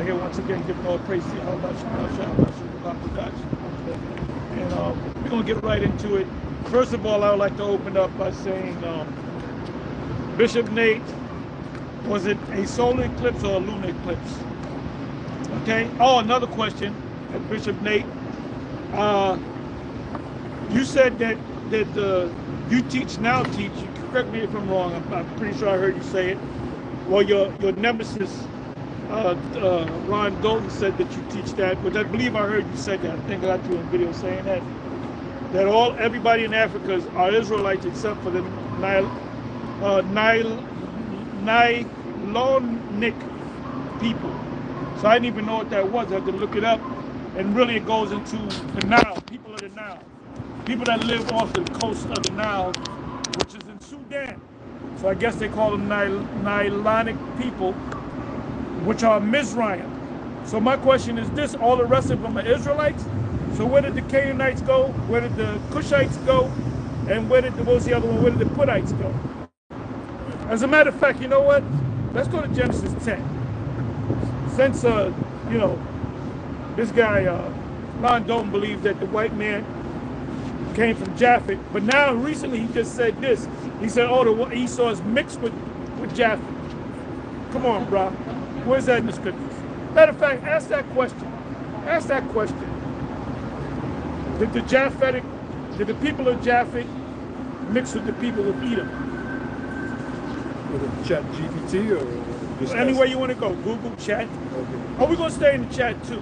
here once again, giving all praise to Allah, and we're going to get right into it. First of all, I would like to open up by saying, Bishop Nate, was it a solar eclipse or a lunar eclipse? Okay. Oh, another question, Bishop Nate. You said that you teach now. You correct me if I'm wrong. I'm pretty sure I heard you say it. Well, your nemesis, Ron Dalton, said that you teach that, but I believe I heard you say that. I think I got you in video saying that everybody in Africa are Israelites except for the Nylonic people. So I didn't even know what that was. I had to look it up, and really it goes into the Nile, people of the Nile, people that live off the coast of the Nile, which is in Sudan. So I guess they call them Nylonic people, which are Mizraim. So my question is this: all the rest of them are Israelites? So where did the Canaanites go? Where did the Cushites go? And what was the other one? Where did the Puttites go? As a matter of fact, you know what? Let's go to Genesis 10. Since, you know, this guy, Ron Dalton, believes that the white man came from Japheth, but now recently he just said this. He said, oh, the Esau is mixed with Japheth. Come on, bro. Where's that in the scriptures? Matter of fact, ask that question. Ask that question. Did the people of Japheth mix with the people of Edom? With a chat GPT or just anywhere you want to go, Google, chat. Okay. Oh, we're going to stay in the chat too.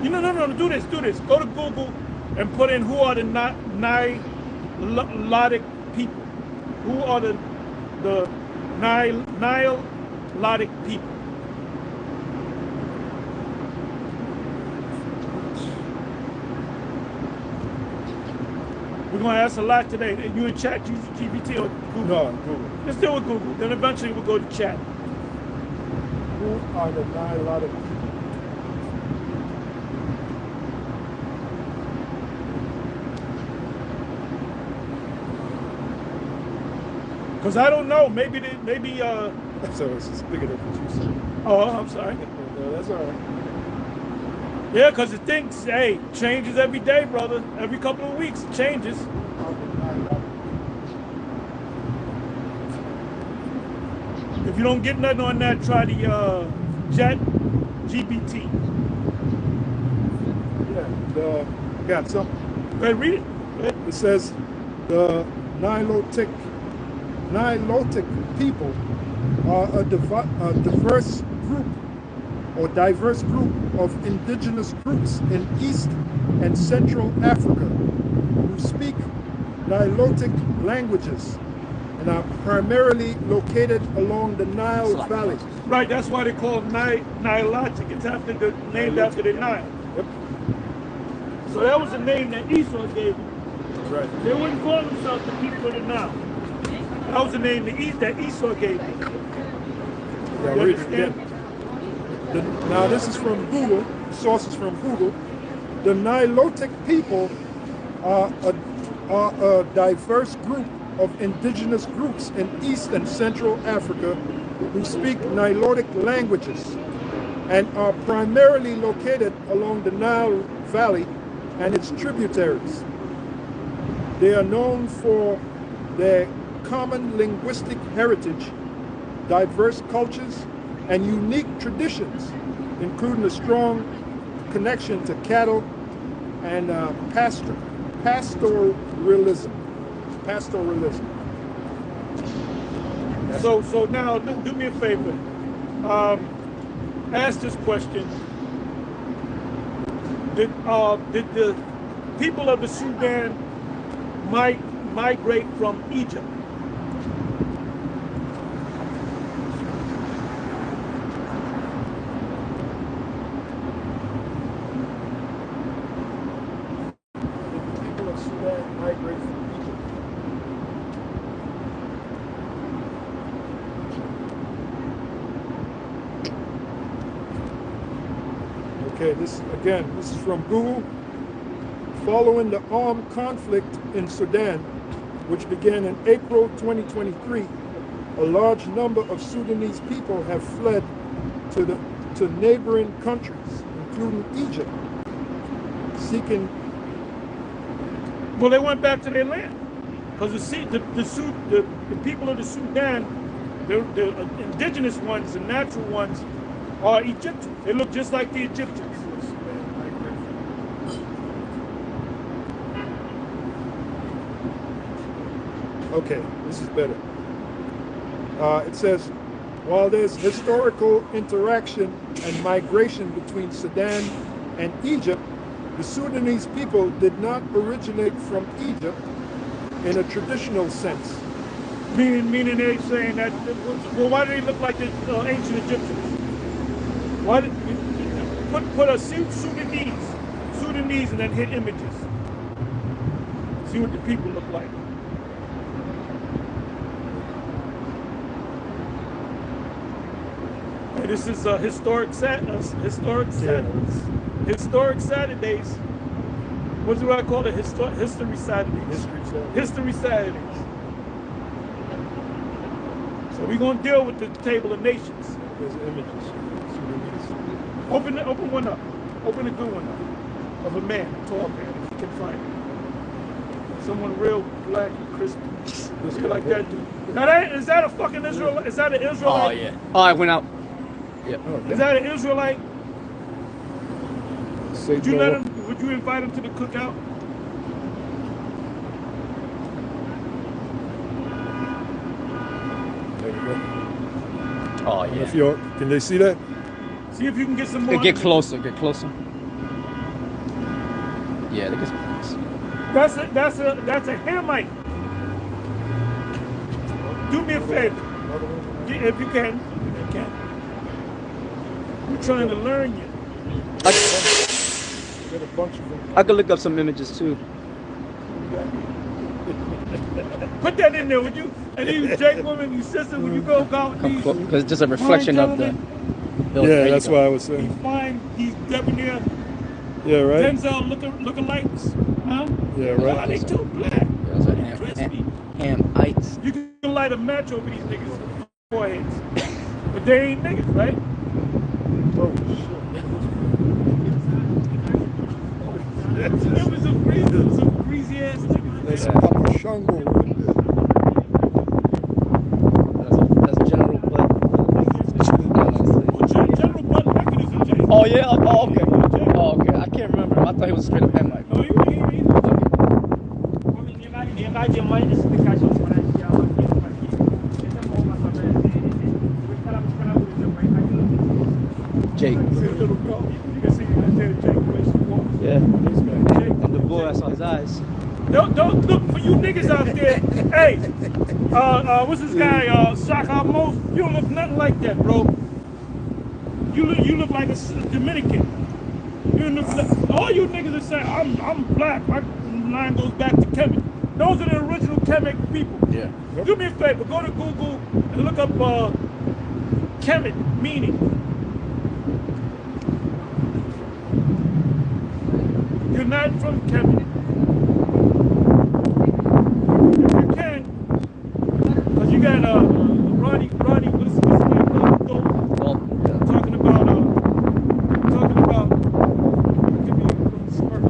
No, do this. Go to Google and put in who are the Nilotic people. Who are the Nilotic people? We're going to ask a lot today. You in chat, use GPT or Google? No, Google. Let's deal with Google. Then eventually we'll go to chat. Who are the Nilotic people? Because I don't know. Maybe. So it's bigger than what you said. Oh, I'm sorry. No, that's all right. Yeah, because the thing, hey, changes every day, brother. Every couple of weeks, it changes. If you don't get nothing on that, try the Chat GPT. Yeah, got something. Go ahead, read it. Go ahead. It says the Nilotic people are a diverse group of indigenous groups in East and Central Africa who speak Nilotic languages and are primarily located along the Nile Valley. Right, that's why they call it Nilotic. It's named after the Nile. Yep. So that was the name that Esau gave them. Right. They wouldn't call themselves the people of the Nile. That was the name that Esau gave them. Yeah, read it again. Now this is from Google, sources from Google. The Nilotic people are a diverse group of indigenous groups in East and Central Africa who speak Nilotic languages and are primarily located along the Nile Valley and its tributaries. They are known for their common linguistic heritage, diverse cultures, and unique traditions, including a strong connection to cattle and pastoralism. So now do me a favor. Ask this question. Did the people of the Sudan migrate from Egypt? Okay, this is from Google. Following the armed conflict in Sudan, which began in April 2023, a large number of Sudanese people have fled to neighboring countries, including Egypt, seeking. Well, they went back to their land because the people of the Sudan, the indigenous ones, the natural ones, are Egyptians. They look just like the Egyptians. Okay, this is better. It says, while there's historical interaction and migration between Sudan and Egypt, the Sudanese people did not originate from Egypt in a traditional sense. Meaning they're saying that, well, why do they look like the ancient Egyptians? Why did put a Sudanese and then hit images. See what the people look like. Hey, this is historic Saturdays. What do I call it? History Saturdays. History Saturdays. So we're gonna deal with the Table of Nations. There's images. Open one up. Open a good one up. Of a man, a tall man, if you can find it. Someone real black and crispy. Just like that dude. Now is that a fucking Israelite? Is that an Israelite? Oh yeah. Oh, I went out. Yeah. Is that an Israelite? Would you let him? Would you invite him to the cookout? There you go. Oh yeah. If you're, can they see that? See if you can get some more. Get closer. Get closer. Yeah, they get. That's a Hamite. Do me a favor, if you can. We're trying to learn you. Get a bunch of them. I could look up some images too. Put that in there, would you? And you, Jake, woman, you sister, would you go with these? Because it's just a reflection of the building. Yeah, that's what I was saying. He's fine. He's debonair. Yeah, right. Denzel looking likes, huh? Yeah, right. Why they too black? Yeah, Crispy. Hamites. You can light a match over these niggas' foreheads, but they ain't niggas, right? Oh shit. It was some greasy ass niggas. That's Papa Shango right there. That's General Blood. General Blood record is a J. Oh yeah. Oh okay. Oh okay. I can't remember. I thought he was straight up Hamite. No, you ain't. Jake. You can see right there, Jake. Yeah. And the boy, I saw his eyes. Don't look for you niggas out there. Hey, what's this guy? Shaka Most. You don't look nothing like that, bro. You look like a Dominican. You look like, all you niggas are saying I'm black. My line goes back to Kemet. Those are the original Kemet people. Yeah. Do me a favor. Go to Google and look up Kemet meaning. You're not from Kemet. If you can, because you got Ronnie, what's his name? Talking about give me a smirk.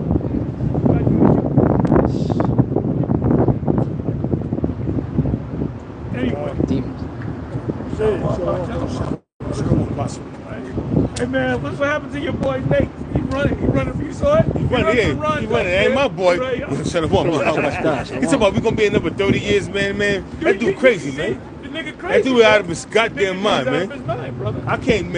Anyway. Demons. Hey man, what happened to your boy Nate? He running for you, saw it? He running. Ain't my boy. Shut up, man. You talking about we gonna be in there for 30 years, man? That dude crazy, man. The nigga crazy. That dude out of his goddamn mind, man. I can't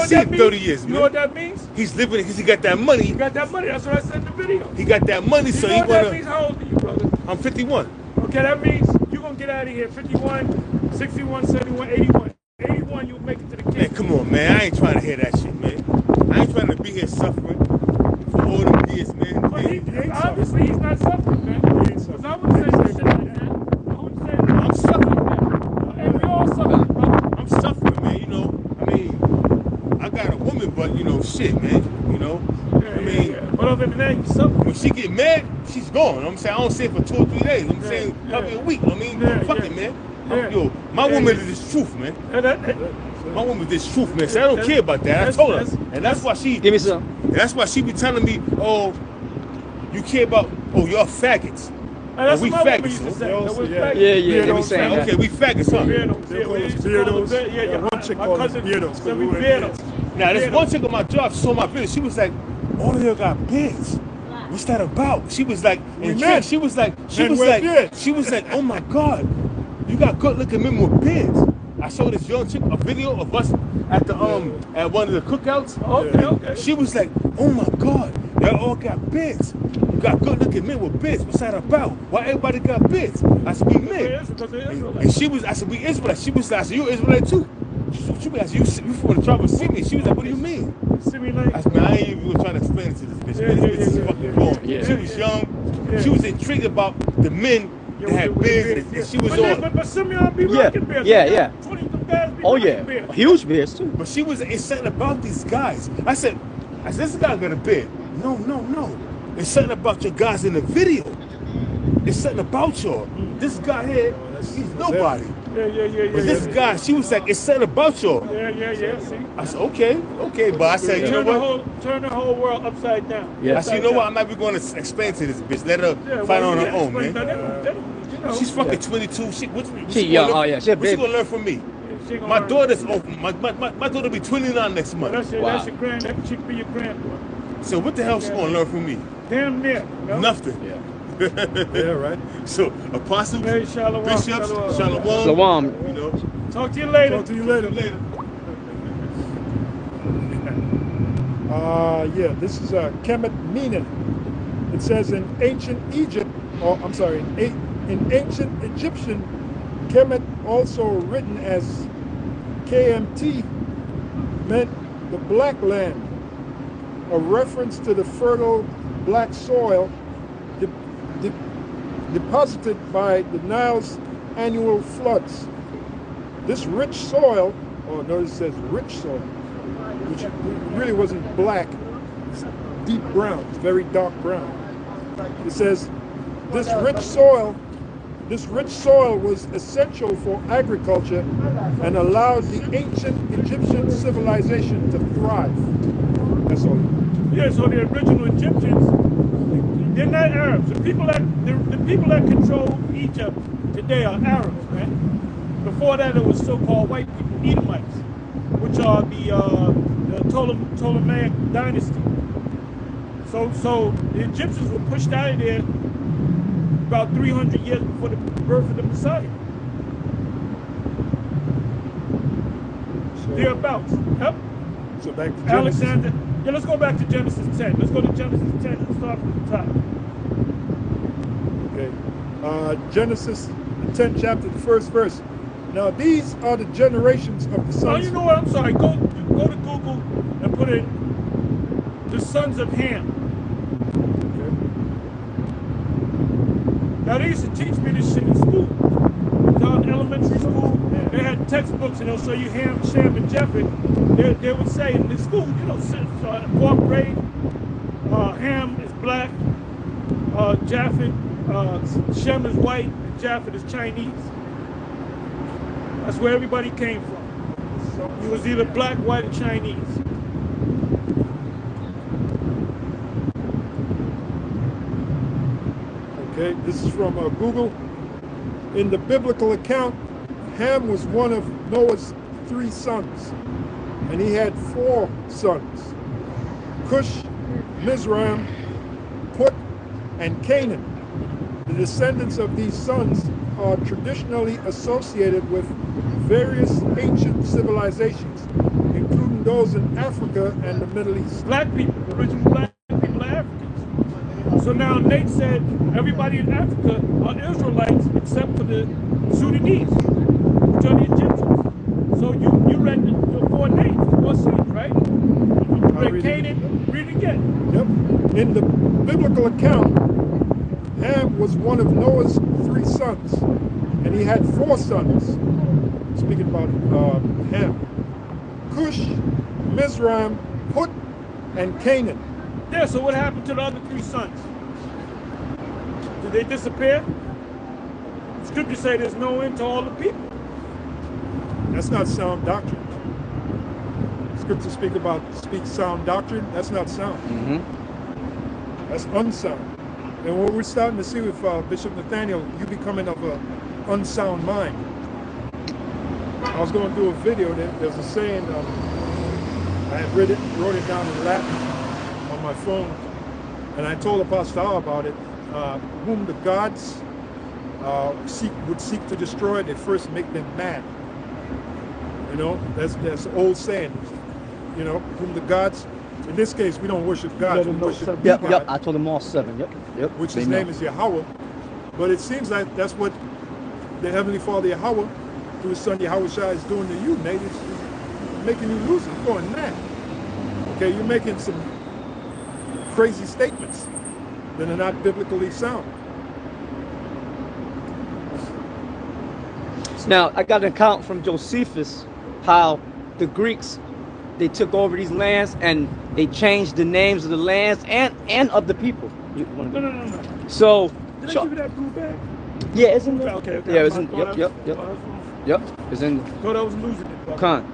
see him 30 years, man. You know what that means? He's living because he got that money. He got that money. That's what I said in the video. He got that money, so you know he what that means? How old are you, brother? I'm 51. Okay, that means you're gonna get out of here 51, 61, 71, 81. 81, you'll make it to the king. Man, come on, man. I ain't trying to hear that shit, man. I ain't trying to be here suffering for all them years, man. But obviously, he's not suffering, man. Because I wouldn't say shit like that. I wouldn't say that. I'm suffering, man. And we all suffer, brother. I'm suffering, man. You know, I mean, I got a woman, but, you know, shit, man. You know? Yeah. But other than that, you suffer. When she get mad, she's gone. I'm saying I don't say it for 2 or 3 days. I'm saying probably a week. I mean, fuck it, man. Yo, my woman is this truth, man. My woman is this truth, man. So I don't care about that. I told her, and that's why she. Give me some. And that's why she be telling me, oh, you care about, oh, y'all faggots. That's we what my woman faggots, used to so. say. Yeah, they be saying that. Okay, we faggots, huh? They call us beardos. Yeah. One chick called us beardos. So we beardos. Now, this one chick on my job, she saw my video. She was like, all of y'all got beards. What's that about? She was like, she was like, oh my God, you got good looking men with beards. I showed this young chick a video of us at the at one of the cookouts. Okay. She was like, oh my God, y'all all got beards. You got good looking men with beards. What's that about? Why everybody got beards? I said, we men. And she was, I said, we Israelites. She was like, I said, you Israelite too? She was like, you from the tribe of Simeon. She was like, what do you mean? Simeon. I said, man, I ain't even trying to explain it to this bitch. This bitch is fucking wrong. Yeah. She was young. She was intrigued about the men that had beards, and she was on. But Simeon be rocking beards. Yeah. 20 guys be Oh beards. yeah, huge beards too. But she was, it's something about these guys. I said, this guy got a beard. No. It's something about your guys in the video. It's something about y'all. This guy here, he's nobody. Yeah. But this guy, she was like, it's something about y'all. Yeah. See? I said, okay, but I said, you know what? Turn the whole world upside down. Yeah. I said, you know what? I'm not even going to explain to this bitch. Let her find on her own, man. She's fucking 22. She young. Oh yeah, she a What she baby. gonna learn from me? My daughter's open. My daughter be 29 next month. That's your grand. That should be your grandboy. So what the hell she gonna learn from me? Damn near. No? Nothing. Yeah. Yeah, right. So apostles, Hey, shalom, bishops, shalom. Shalom. you know. Talk to you later. Talk to you later. Yeah, this is Kemet Menon. It says in ancient Egypt, in ancient Egyptian, Kemet, also written as KMT, meant the black land, a reference to the fertile black soil deposited by the Nile's annual floods. This rich soil, notice it says rich soil, which really wasn't black, it's deep brown, it's very dark brown. It says this rich soil was essential for agriculture and allowed the ancient Egyptian civilization to thrive. That's all. Yeah, so the original Egyptians, they're not Arabs. The people that control Egypt today are Arabs, man. Before that, it was so-called white people, Edomites, which are the Ptolemaic dynasty. So the Egyptians were pushed out of there about 300 years before the birth of the Messiah. Thereabouts. Yep. So back to Genesis. Alexander. Yeah, let's go back to Genesis 10. Let's go to Genesis 10 and start from the top. Okay. Genesis, the 10th chapter, the first verse. Now these are the generations of the sons. Oh, you know what? I'm sorry. Go to Google and put in the sons of Ham. Now they used to teach me this shit in school. In elementary school, they had textbooks and they'll show you Ham, Shem, and Japheth. They would say in the school, you know, fourth grade, Ham is black, Japheth, Shem is white, and Japheth is Chinese. That's where everybody came from. It was either black, white, or Chinese. Okay, this is from Google. In the biblical account, Ham was one of Noah's 3 sons, and he had 4 sons: Cush, Mizraim, Put, and Canaan. The descendants of these sons are traditionally associated with various ancient civilizations, including those in Africa and the Middle East. Black people, the original black people are Africans. So now Nate said everybody in Africa are Israelites except for the Sudanese, which are the Egyptians. So you read the 4 names, 4 sons, right? You read Canaan, read it again. Yep. In the biblical account, Ham was one of Noah's 3 sons, and he had 4 sons. Speaking about Ham: Cush, Mizraim, Put, and Canaan. Yeah, so what happened to the other 3 sons? Did they disappear? scripture say there's no end to all the people. That's not sound doctrine. Scripture speak sound doctrine. That's not sound. That's unsound. And what we're starting to see with Bishop Nathaniel, you becoming of an unsound mind. I was going to do a video. There's a saying. I had wrote it down in Latin on my phone, and I told Apostle Al about it. Whom the gods would seek to destroy, they first make them mad. You know, that's an old saying. You know, whom the gods. In this case, we don't worship God. We worship Yep, God, yep. I told them all 7. Yep. which his name is Yahweh. But it seems like that's what the Heavenly Father Yahweh, through his son Yahweh Shai, is doing to you, Nate. It's making you lose it, going mad. Okay, you're making some crazy statements that are not biblically sound. Now, I got an account from Josephus how the Greeks, they took over these lands and they changed the names of the lands and of the people. No. So, Did I give you that blue bag? yeah, it's in there. Okay. Yeah, it's in. Yep. It's in. Thought I was losing it. Brother. Con.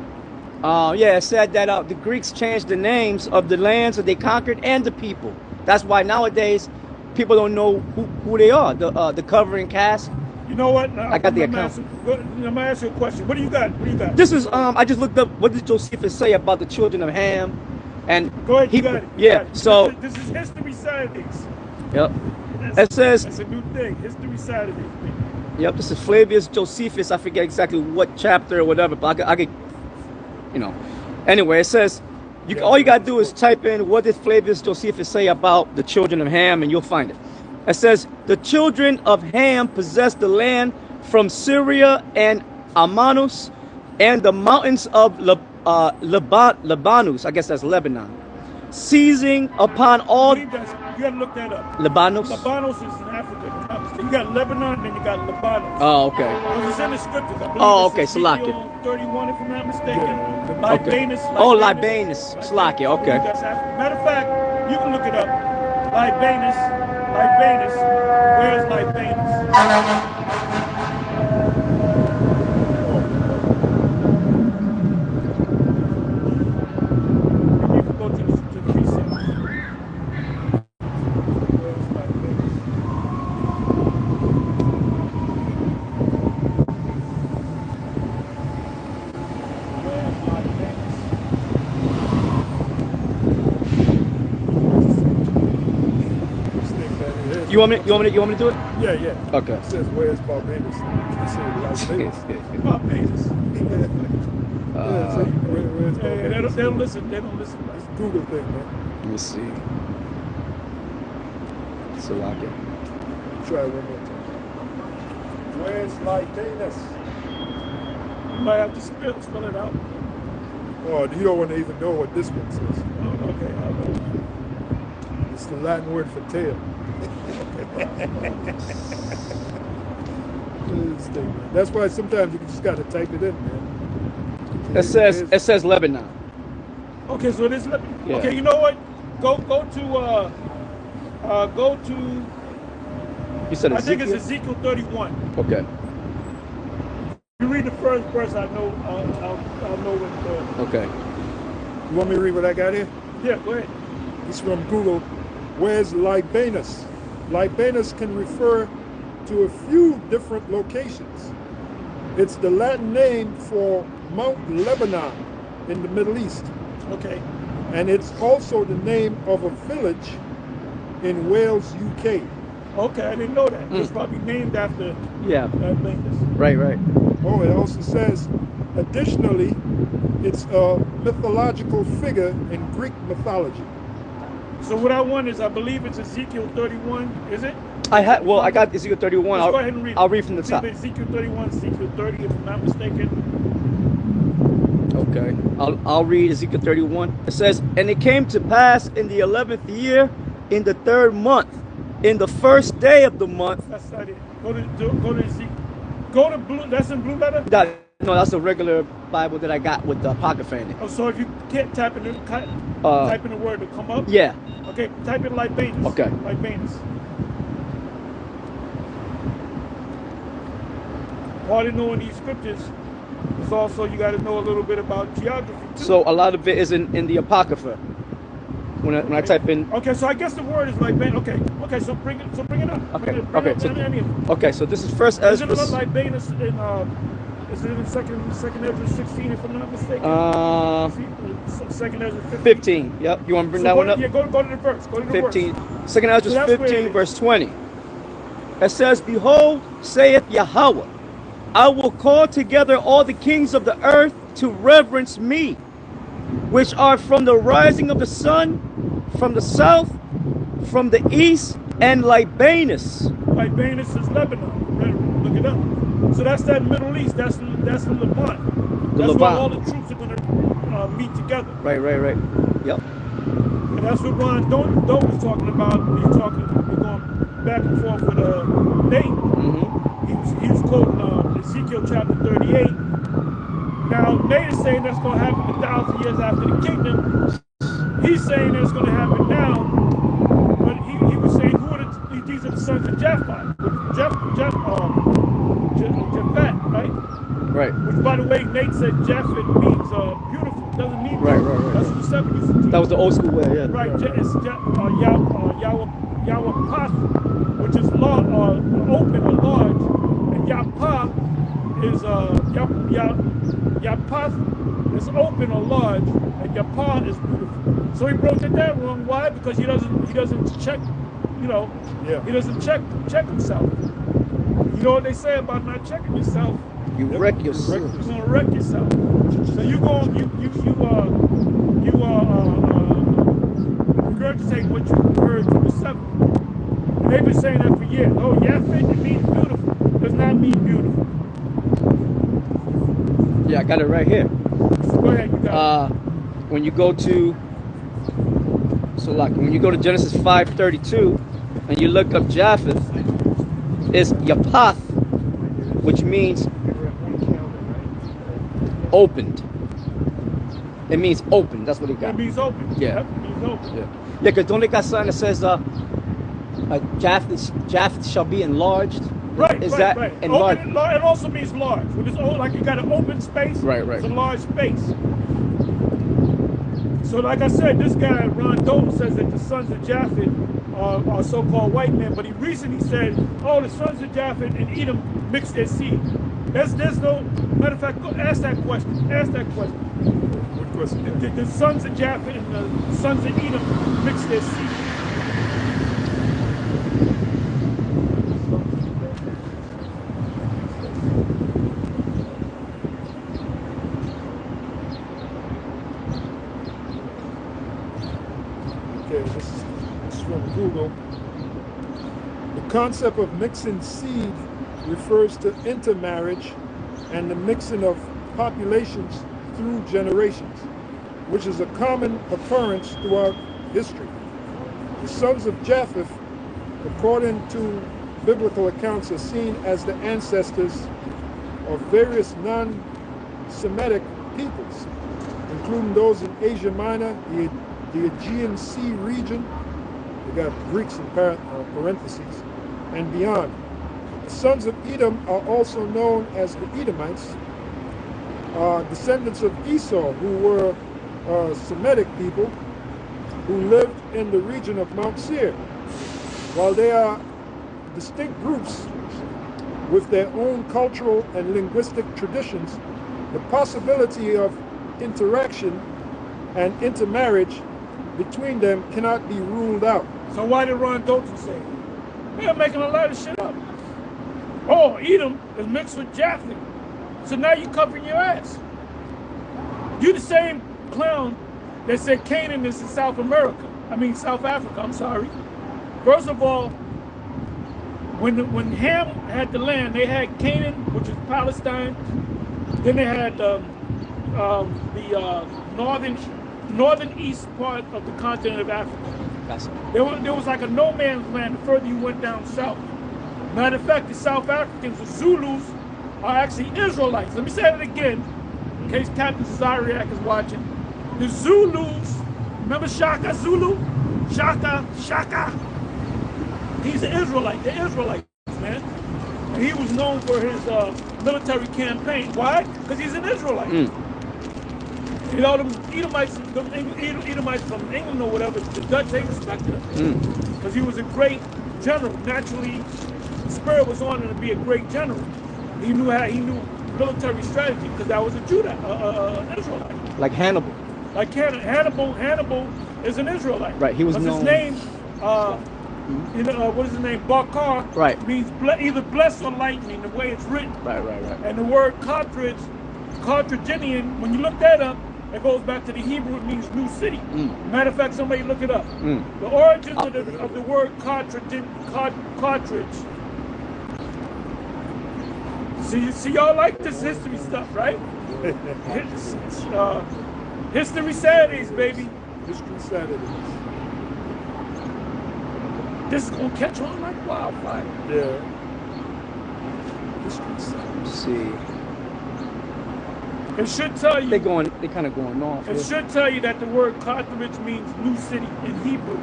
Yeah, it said that the Greeks changed the names of the lands that they conquered and the people. That's why nowadays people don't know who they are. The covering cast. You know what? Now, I got the account. I'm gonna ask you a question. What do you got? This is I just looked up what did Josephus say about the children of Ham, and Go ahead. You got it. Yeah. So this is History Saturdays. yep. It says that's a new thing. History Saturdays. Yep. This is Flavius Josephus. I forget exactly what chapter or whatever, but I could you know. Anyway, it says all you gotta do is type in what did Flavius Josephus say about the children of Ham, and you'll find it. It says the children of Ham possessed the land from Syria and Amanus and the mountains of Lebanus. I guess that's Lebanon. Seizing upon all. You gotta look that up. Lebanus. Lebanos is in Africa. You got Lebanon and then you got Lebanos. Oh, okay. It's in the scriptures. I believe Okay, it's Ezekiel Salakia. 31, if I'm not mistaken. Yeah. Libanus. Oh, Libanus. Salakia. Okay. That's Africa. Matter of fact, you can look it up. Libanus. Where's Libanus? You can go to the precincts. You want me to do it? Yeah. Okay. It says, where's Barbados? It says Las Vegas. Barbados. Where's They Barbados? don't listen. They don't listen. It's a Google thing, man. Let me see. Salakia. Try it one more time. Where's Libanus? You might have to spell it out. Oh, you don't want to even know what this one says. Oh, okay. I'll know. It's the Latin word for tail. That's why sometimes you just gotta type it in, man. It says Lebanon. Okay, so it is Lebanon. Yeah. Okay, you know what? Go to. You said Ezekiel? I think it's Ezekiel 31. Okay. You read the first verse, I know. I'll know what. Okay. You want me to read what I got here? Yeah, go ahead. It's from Google. Where's Libanus? Libanus can refer to a few different locations. It's the Latin name for Mount Lebanon in the Middle East. Okay. And it's also the name of a village in Wales, UK. Okay, I didn't know that. It's probably named after Libanus. Right. Oh, it also says, additionally, it's a mythological figure in Greek mythology. So what I want is, I believe it's Ezekiel 31, is it? I got Ezekiel 31. Let's go ahead and read it. I'll read from the It's top. either Ezekiel 31, Ezekiel 30, if I'm not mistaken. Okay. I'll read Ezekiel 31. It says, and it came to pass in the 11th year, in the 3rd month, in the 1st day of the month. That's not it. Go to Ezekiel. Go to blue. That's in blue letter. No, that's a regular Bible that I got with the apocrypha in it. Oh, so if you can't type in the word to come up. Yeah. Okay, type in Libanus. Okay. Libanus. part of knowing these scriptures is also you got to know a little bit about geography too. So a lot of it is in the Apocrypha. When I type in. Okay, so I guess the word is Libanus. Okay, so bring it up. Okay, so this is first Ezra. Isn't it Libanus in is it in second Ezra 16 if I'm not mistaken? Second Ezra 15. Yep. You want to bring that one up? Yeah, go to the verse. Go to the 15. verse. Second Ezra 15 verse 20. It says, "Behold, saith Yahweh, I will call together all the kings of the earth to reverence me, which are from the rising of the sun, from the south, from the east, and Libanus." Libanus is Lebanon. Look it up. So that's that Middle East. That's the Levant. That's where all the troops are going to meet together. Right. Yep. And that's what Ron Doe was talking about. We're going back and forth with Nate. He was quoting Ezekiel chapter 38. Now Nate is saying that's going to happen 1,000 years after the kingdom. He's saying that it's going to happen now, but he was saying these are the sons of Japhet, right? Right. Which, by the way, Nate said Japhet means beautiful. Doesn't mean right. That's what the 70s. That was the old school way, yeah. Right. It's Yahweh, which is open or large, and Yapah is Yapath is open or large, and Yapah is beautiful. So he wrote it that wrong. Why? Because he doesn't check, he doesn't check himself. You know what they say about not checking yourself? You wreck yourself. You're gonna wreck yourself. So you regurgitate what you heard from the 7th. They've been saying that for years. Oh, Yaphet, it means beautiful. It does not mean beautiful. Yeah, I got it right here. Go ahead, you got it. When you go to Genesis 5:32 and you look up Japheth, it's Yapath, which means opened. It means open. That's what it got. It means open. Yeah. It means open. Yeah, because don't they got something that says Japheth shall be enlarged? Right. That enlarged? Open, it also means large. When it's like you got an open space, right. It's a large space. So like I said, this guy, Ron Dalton, says that the sons of Japheth are so-called white men, but he recently said, oh, the sons of Japheth and Edom mixed their seed. There's no, matter of fact, go ask that question. What question? The sons of Japheth and the sons of Edom mixed their seed. Okay, this is from Google. The concept of mixing seed refers to intermarriage and the mixing of populations through generations, which is a common occurrence throughout history. The sons of Japheth, according to biblical accounts, are seen as the ancestors of various non-Semitic peoples, including those in Asia Minor, the Aegean Sea region, we got Greeks in parentheses, and beyond. The sons of Edom are also known as the Edomites, descendants of Esau, who were Semitic people who lived in the region of Mount Seir. While they are distinct groups with their own cultural and linguistic traditions, the possibility of interaction and intermarriage between them cannot be ruled out. So why did Ron Dalton say it? They're making a lot of shit up. Oh, Edom is mixed with Japheth. So now you're covering your ass. You the same clown that said Canaan is in South Africa, I'm sorry. First of all, when Ham had the land, they had Canaan, which is Palestine. Then they had the northern east part of the continent of Africa. There was like a no man's land the further you went down south. Matter of fact, the South Africans, the Zulus, are actually Israelites. Let me say it again, in case Captain Zariak is watching. The Zulus, remember Shaka Zulu? Shaka. He's an Israelite. They're Israelites, man. And he was known for his military campaign. Why? Because he's an Israelite. You know, them Edomites from England or whatever, the Dutch, they respected him. Because he was a great general. Naturally, the spirit was on him to be a great general. He knew military strategy because that was a Judah, an Israelite. Like Hannibal. Like Hannibal is an Israelite. Right, he was known. His name, what is his name? Bakar. Right. Means either blessed or lightning, the way it's written. Right. And the word Carthaginian, when you look that up, it goes back to the Hebrew, it means new city. Matter of fact, somebody look it up. The origins of the word cartridge. See, y'all like this history stuff, right? History Saturdays, baby. History Saturdays. This is gonna catch on like wildfire. Yeah. History Saturdays. Let's see. It should tell you. They kind of going off. It should tell you that the word Carthage means new city in Hebrew.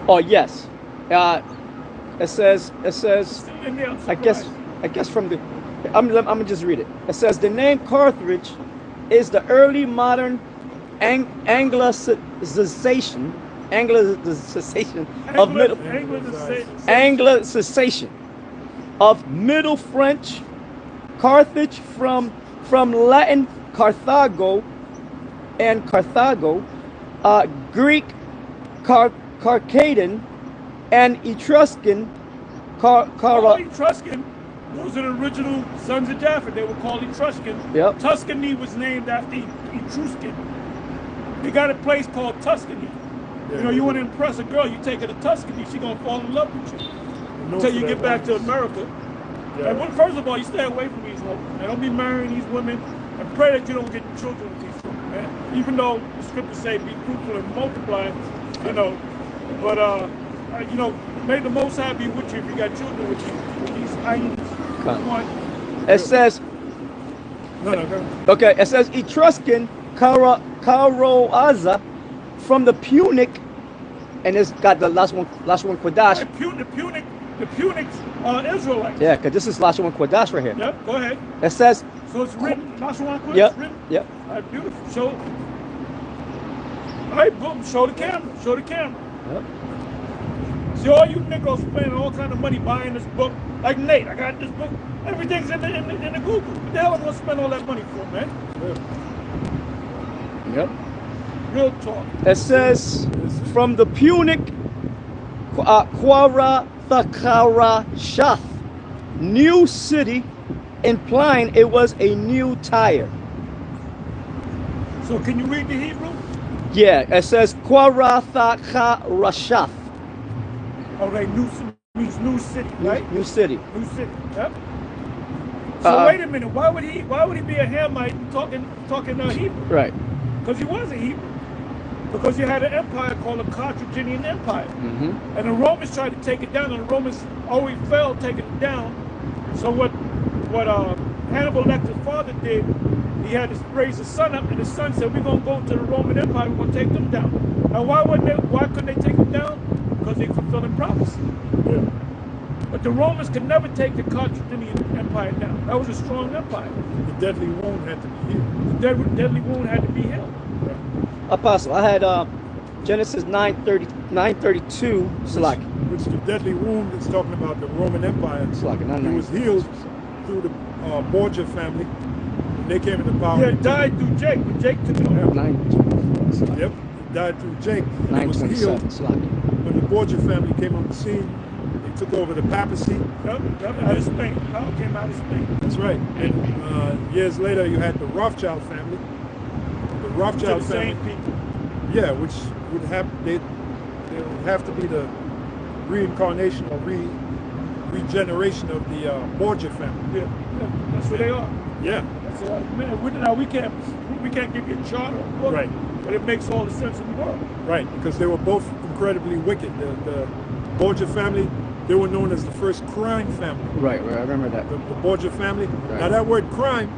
Oh yes. It says. I guess from the. I'm gonna just read it. It says the name Carthage is the early modern Anglicization of Middle French Carthage from Latin Carthago and Carthago, Greek Carcadian, and Etruscan Etruscan. Those are the original sons of Japheth. They were called Etruscan. Yep. Tuscany was named after Etruscan. They got a place called Tuscany. You know, you want to impress a girl, you take her to Tuscany, she's going to fall in love with you. Until you get back to America. Yeah. And first of all, you stay away from these women. And don't be marrying these women. And pray that you don't get children with these women, man. Even though the scriptures say be fruitful and multiply, you know. But, you know, may the Most High be with you if you got children with you. With these items. It says, okay, it says Etruscan Caroaza from the Punic, and it's got the last one Quadash. The Punics are Israelites. Yeah, because this is last one Quadash right here. Yep, go ahead. It says. So it's written, last one Quadash? Yep, written? yep. All right, beautiful. All right, boom, show the camera. Yep. See, all you niggas spending all kind of money buying this book. Like Nate, I got this book. Everything's in the Google. What the hell am I gonna spend all that money for, man? Yep. Real talk. It says from the Punic Shath, new city, implying it was a new Tyre. So can you read the Hebrew? Yeah, it says Rashath. Okay, means new city, right? New city. New city. Yep. So wait a minute. Why would he be a Hamite talking Hebrew? Right. Because he was a Hebrew. Because you had an empire called the Carthaginian Empire, and the Romans tried to take it down, and the Romans always failed taking it down. So what Hannibal Lecter's father did, he had to raise his son up, and his son said, "We're gonna go to the Roman Empire. We're gonna take them down." Now, why couldn't they take them down? Because they fulfilling prophecy. Yeah. But the Romans could never take the Carthaginian Empire down. That was a strong empire. The deadly wound had to be healed. The deadly wound had to be healed. Apostle, I had Genesis 9:32. Which the deadly wound is talking about the Roman Empire. It was healed through the Borgia family. When they came into power. Yeah, it died through Jake, but Jake took it over. Yep, it died through Jake. It was healed when the Borgia family came on the scene. They took over the papacy. Yep, out of Spain. Power came out of Spain. That's right. And years later, you had the Rothschild family. The Rothschild family. Same people. Yeah, which would have they would have to be the reincarnation or regeneration of the Borgia family. Yeah, that's who they are. Yeah. That's we can't give you a chart or a book, right. But it makes all the sense in the world. Right, because they were both incredibly wicked. The Borgia family, they were known as the first crime family. Right, I remember that. The Borgia family. Right. Now that word crime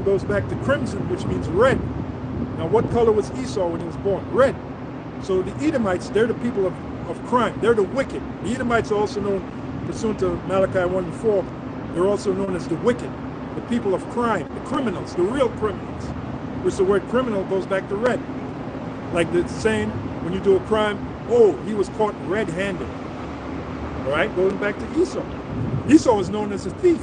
goes back to crimson, which means red. Now what color was Esau when he was born? Red. So the Edomites, they're the people of crime. They're the wicked. The Edomites are also known, pursuant to Malachi 1:4, They're also known as the wicked, the people of crime, the criminals, the real criminals. Which the word criminal goes back to red. Like the saying, when you do a crime, oh, he was caught red-handed. All right, going back to Esau. Esau was known as a thief.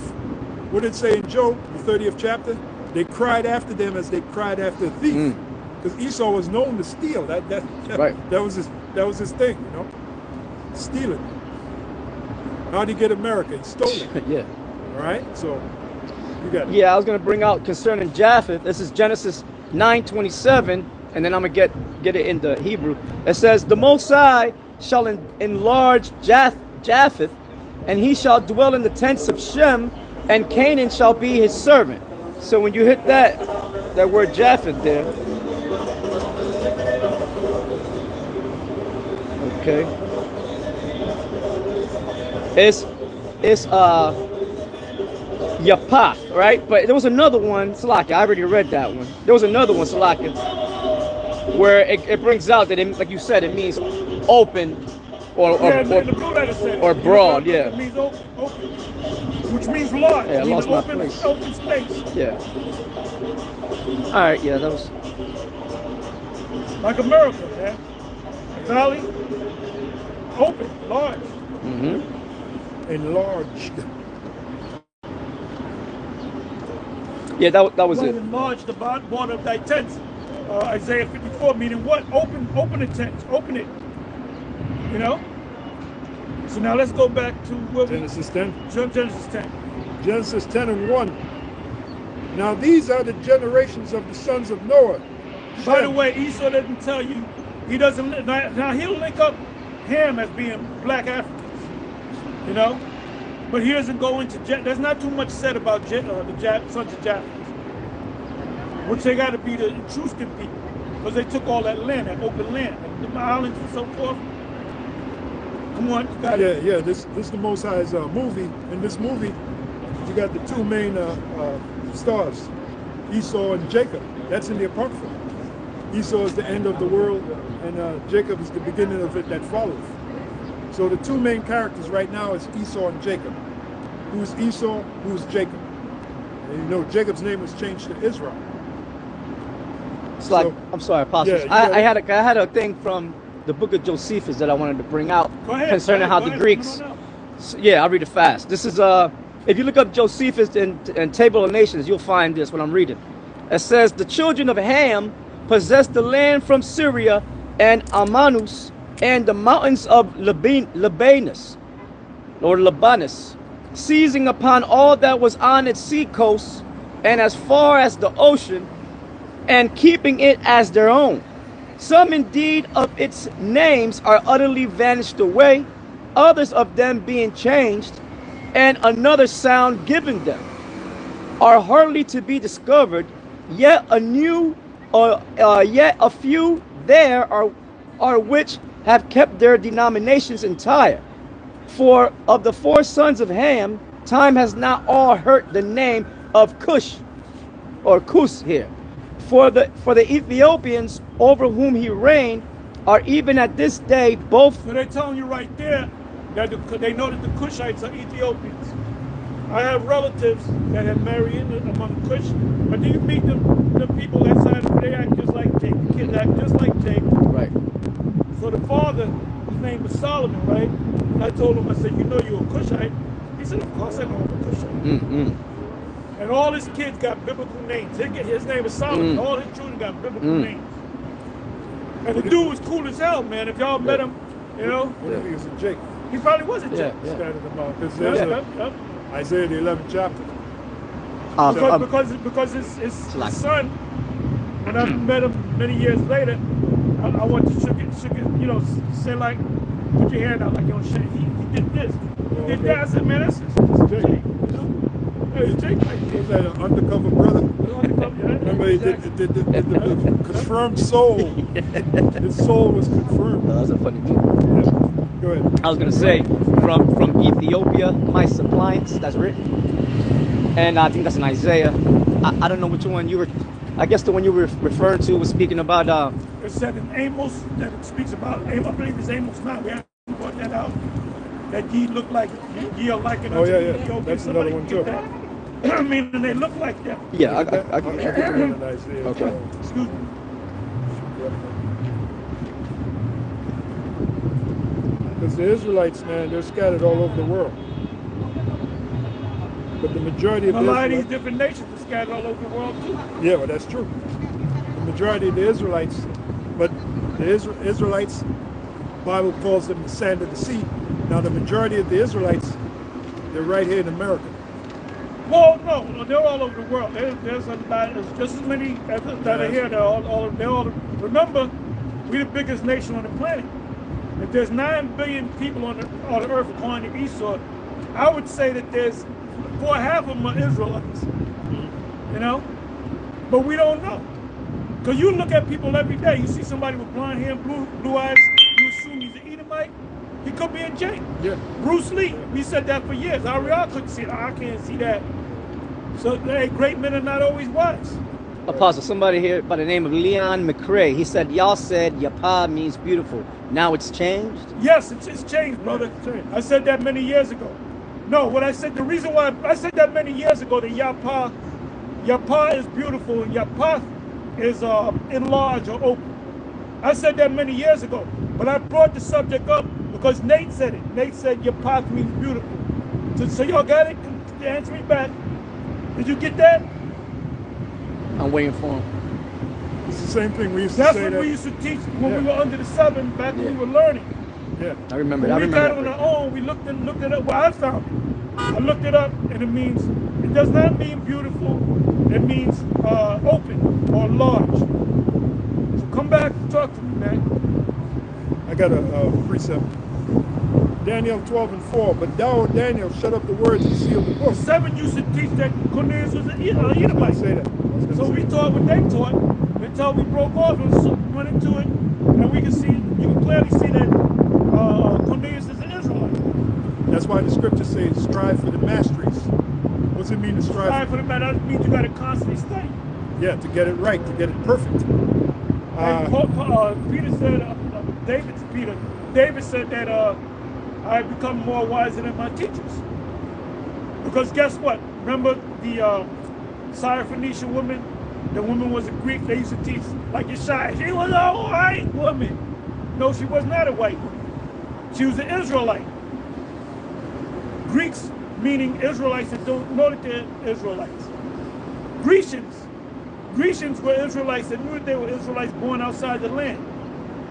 What did it say in Job, the 30th chapter? They cried after them as they cried after a thief. Because Esau was known to steal. That was his thing, you know, stealing. How did he get America? He stole it. Yeah. All right, so you got it. Yeah, I was going to bring out concerning Japheth. This is Genesis 9:27, and then I'm going to get it into Hebrew. It says, the Most High shall enlarge Japheth, and he shall dwell in the tents of Shem, and Canaan shall be his servant. So when you hit that word Japheth there, okay, it's Yapath, right? But there was another one, Salaki. I already read that one. There was another one, Salaki, where it brings out that, like you said, it means open or broad. Yeah. It means open, which means large. Yeah, I lost my place. Open space. Yeah. All right. Yeah, that was like America, man. Valley, open, large. Enlarged. Yeah, that was it. Enlarge the border of thy tents. Isaiah 54, meaning what? Open the tents, open it. You know? So now let's go back to Genesis 10. Genesis 10. Genesis 10 and 1. Now these are the generations of the sons of Noah. By the way, Esau doesn't tell you, he doesn't, now he'll link up Ham as being black Africans, you know? But he doesn't go into, there's not too much said about the sons of Japheth, which they got to be the Etruscan people, because they took all that land, that open land, the islands and so forth. Come on, you got it. Yeah, this is the Most High's movie. In this movie, you got the two main stars, Esau and Jacob. That's in the Apocrypha. Esau is the end of the world, and Jacob is the beginning of it that follows. So the two main characters right now is Esau and Jacob. Who's Esau? Who's Jacob? And you know, Jacob's name was changed to Israel. It's like, I'm sorry, Apostle. Yeah, I had a thing from the book of Josephus that I wanted to bring out concerning how the Greeks. So, yeah, I'll read it fast. This is if you look up Josephus and Table of Nations, you'll find this when I'm reading. It says the children of Ham possessed the land from Syria and Amanus and the mountains of Libanus, or Libanus, seizing upon all that was on its sea coast and as far as the ocean, and keeping it as their own. Some indeed of its names are utterly vanished away, others of them being changed, and another sound given them, are hardly to be discovered, yet yet a few there are which have kept their denominations entire. For of the four sons of Ham, time has not all heard the name of Cush, or Kus here. For the Ethiopians over whom he reigned are even at this day both. So they're telling you right there that they know that the Cushites are Ethiopians. I have relatives that have married among Cush, but do you meet the people that side of it? They act just like Jake. The kids act just like Jake. Right. So the father, his name was Solomon, right? And I told him, I said, you know you're a Cushite? He said, of course I know I'm a Cushite. And all his kids got biblical names. His name is Solomon. All his children got biblical names. And the dude was cool as hell, man. If y'all met him, you know. What if he was a Jacob? He probably was a Jacob. Scattered them out. Because there's Isaiah the 11th chapter. Because his son, when I met him many years later, I went to shook it, you know, say like, put your hand out like you don't shake. He did this. He did that. I said, man, that's Jake. You know? It's Jake right there. Was that an undercover brother? Remember, he did the confirmed soul. His soul was confirmed. That was a funny movie. Yeah. Go ahead. I was gonna say from Ethiopia, my suppliance. That's written, and I think that's in Isaiah. I don't know which one you were. I guess the one you were referring to was speaking about. It said in Amos that it speaks about. I believe it's Amos 9. We haven't brought that out. that ye look like, ye are likened Oh, unto yeah, the yeah. Ethiopians. That's Somebody another one, get too. that. Meaning they look like that. Yeah, I I'll can get get the one in Isaiah. Okay. Excuse me. Because the Israelites, man, they're scattered all over the world. But the majority of A the lot of these Israelites, different nations are scattered all over the world too. yeah, well, that's true. The majority of the Israelites, but the Israelites, Bible calls them the sand of the sea. Now, the majority of the Israelites, they're right here in America. Well, no, they're all over the world. There's a lot, there's just as many as that are here. They're all. Remember, we're the biggest nation on the planet. If there's 9 billion people on the earth, according to Esau, I would say that there's 4.5 of them are Israelites. You know, but we don't know. Because you look at people every day. You see somebody with blonde hair and blue eyes, you assume he's an Edomite. He could be in jail. Yeah. Bruce Lee, we said that for years. Ariel couldn't see it. I can't see that. So, hey, great men are not always wise. Apostle, somebody here by the name of Leon McCrae, he said, y'all said Yapa means beautiful. Now it's changed? Yes, it's changed, brother. I said that many years ago. No, what I said, the reason why I said that many years ago, that Yapa is beautiful and Yapa is enlarged or open. I said that many years ago, but I brought the subject up because Nate said it. Nate said Yapa means beautiful. So y'all got it? Answer me back. Did you get that? I'm waiting for him. It's the same thing we used to That's say what that. we used to teach when we were under the 7, back when we were learning. Yeah. I remember. When we got on our own, we looked it up. Well, I found it. I looked it up, and it does not mean beautiful. It means open or large. So come back and talk to me, man. I got a precept. Daniel 12:4. But thou, Daniel, shut up the words and seal the book. 7 used to teach that Cornelius was an I Edomite. say that. So we taught what they taught until we broke off and went into it, and you can clearly see that Cornelius is an Israelite. That's why the scripture says, strive for the masteries. What's it mean to strive? Strive for the matter. That means you got to constantly study. Yeah, to get it right, to get it perfect. And Peter said, David said that I have become more wiser than my teachers. Because guess what? Remember the Syrophoenician woman? The woman was a Greek. They used to teach like Yeshaya. She was a white woman. No, she was not a white woman. She was an Israelite. Greeks, meaning Israelites that don't know that they're Israelites. Grecians were Israelites that knew that they were Israelites born outside the land.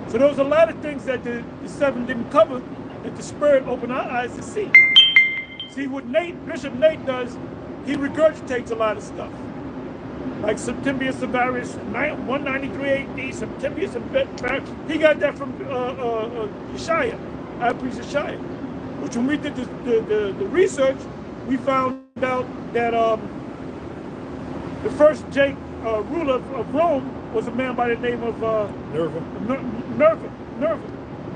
So there was a lot of things that the 7 didn't cover that the Spirit opened our eyes to see. See what Bishop Nate does, he regurgitates a lot of stuff. Like Septimius Severus, 193 AD, Septimius Severus, he got that from Yeshaya, High Priest Yeshaya. Which when we did the research, we found out that the first ruler of Rome was a man by the name of Nerva.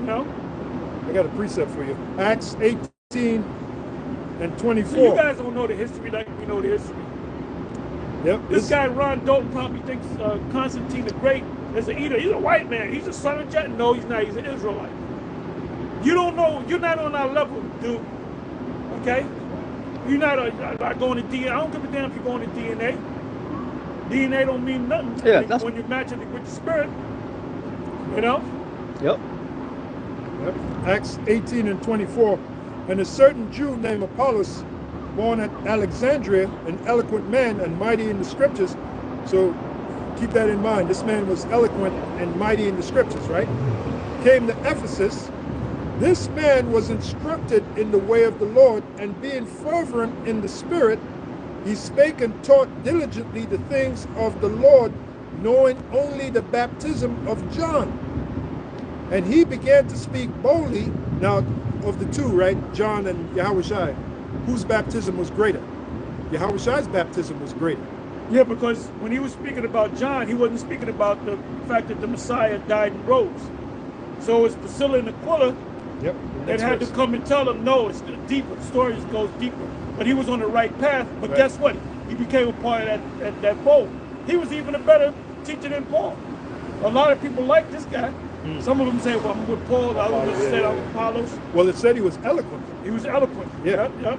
You know? I got a precept for you. Acts 18 and 24. So you guys don't know the history like we know the history. Yep. This guy Ron Dalton probably thinks Constantine the Great is an Edomite. He's a white man. He's a son of Jet. No, he's not. He's an Israelite. You don't know. You're not on our level, dude. Okay? You're not going to DNA. I don't give a damn if you're going to DNA. DNA don't mean nothing when you're matching it with the Spirit. You know? Yep. Acts 18 and 24. And a certain Jew named Apollos, born at Alexandria, an eloquent man and mighty in the scriptures. So keep that in mind. This man was eloquent and mighty in the scriptures, right? Came to Ephesus. This man was instructed in the way of the Lord, and being fervent in the Spirit, he spake and taught diligently the things of the Lord, knowing only the baptism of John. And he began to speak boldly. Now, of the two, right, John and Yahushua, whose baptism was greater? Yahushua's baptism was greater. Yeah, because when he was speaking about John, he wasn't speaking about the fact that the Messiah died and rose. So it was Priscilla and Aquila that had to come and tell him, no, it's deeper. The story goes deeper. But he was on the right path. But guess what? He became a part of that fold. He was even a better teacher than Paul. A lot of people like this guy. Some of them say, well, I'm with Paul. The other ones said I'm with Apollos. Well, it said he was eloquent. He was eloquent. Yeah. Yep.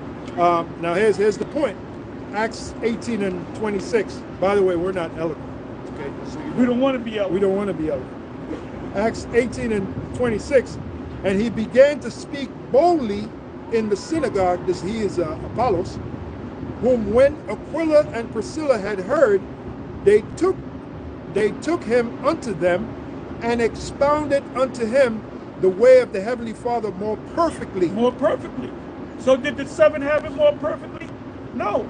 Now here's the point. Acts 18 and 26. By the way, we're not eloquent. Okay. So We don't want to be eloquent. we don't want to be eloquent. Acts 18 and 26. And he began to speak boldly in the synagogue. He is Apollos, whom when Aquila and Priscilla had heard, they took him unto them and expounded unto him the way of the Heavenly Father more perfectly. More perfectly. So did the 7 have it more perfectly? No.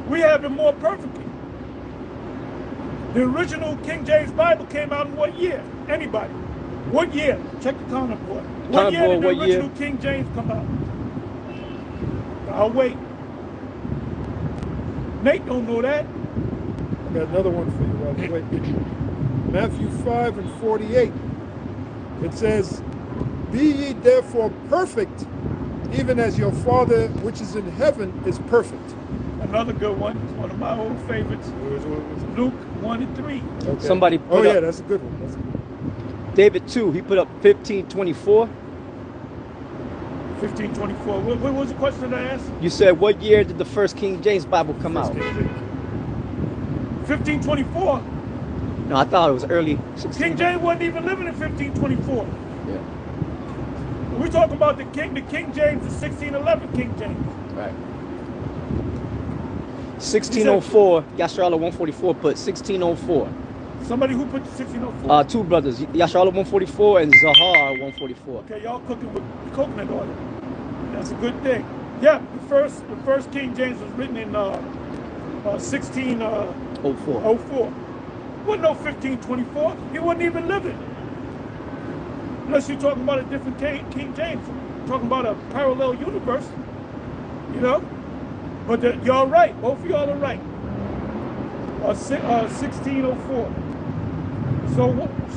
We have it more perfectly. The original King James Bible came out in what year? Anybody? What year? Check the counter board. What year did the original King James come out? I'll wait. Nate don't know that. I got another one for you. Wait. Matthew 5 and 48. It says, be ye therefore perfect, even as your Father which is in heaven is perfect. Another good one. It's one of my old favorites. Luke 1 and 3. Okay. Somebody put up, that's a good one. David 2, he put up 1524. 1524. What was the question I asked? You said, what year did the first King James Bible come out? 1524. No, I thought it was early 16. King James wasn't even living in 1524. Yeah, We're talking about the King James is 1611 King James. right. 1604, Yasharala 144 put 1604. Somebody who put the 1604. Two brothers, Yasharala 144 and Zahar 144. Okay, y'all cooking with coconut oil. That's a good thing. Yeah, the first King James was written in 1604. 04. Wasn't no 1524. He wasn't even living. Unless you're talking about a different King James. Talking about a parallel universe. You know? But y'all right. Both of y'all are right. 1604. So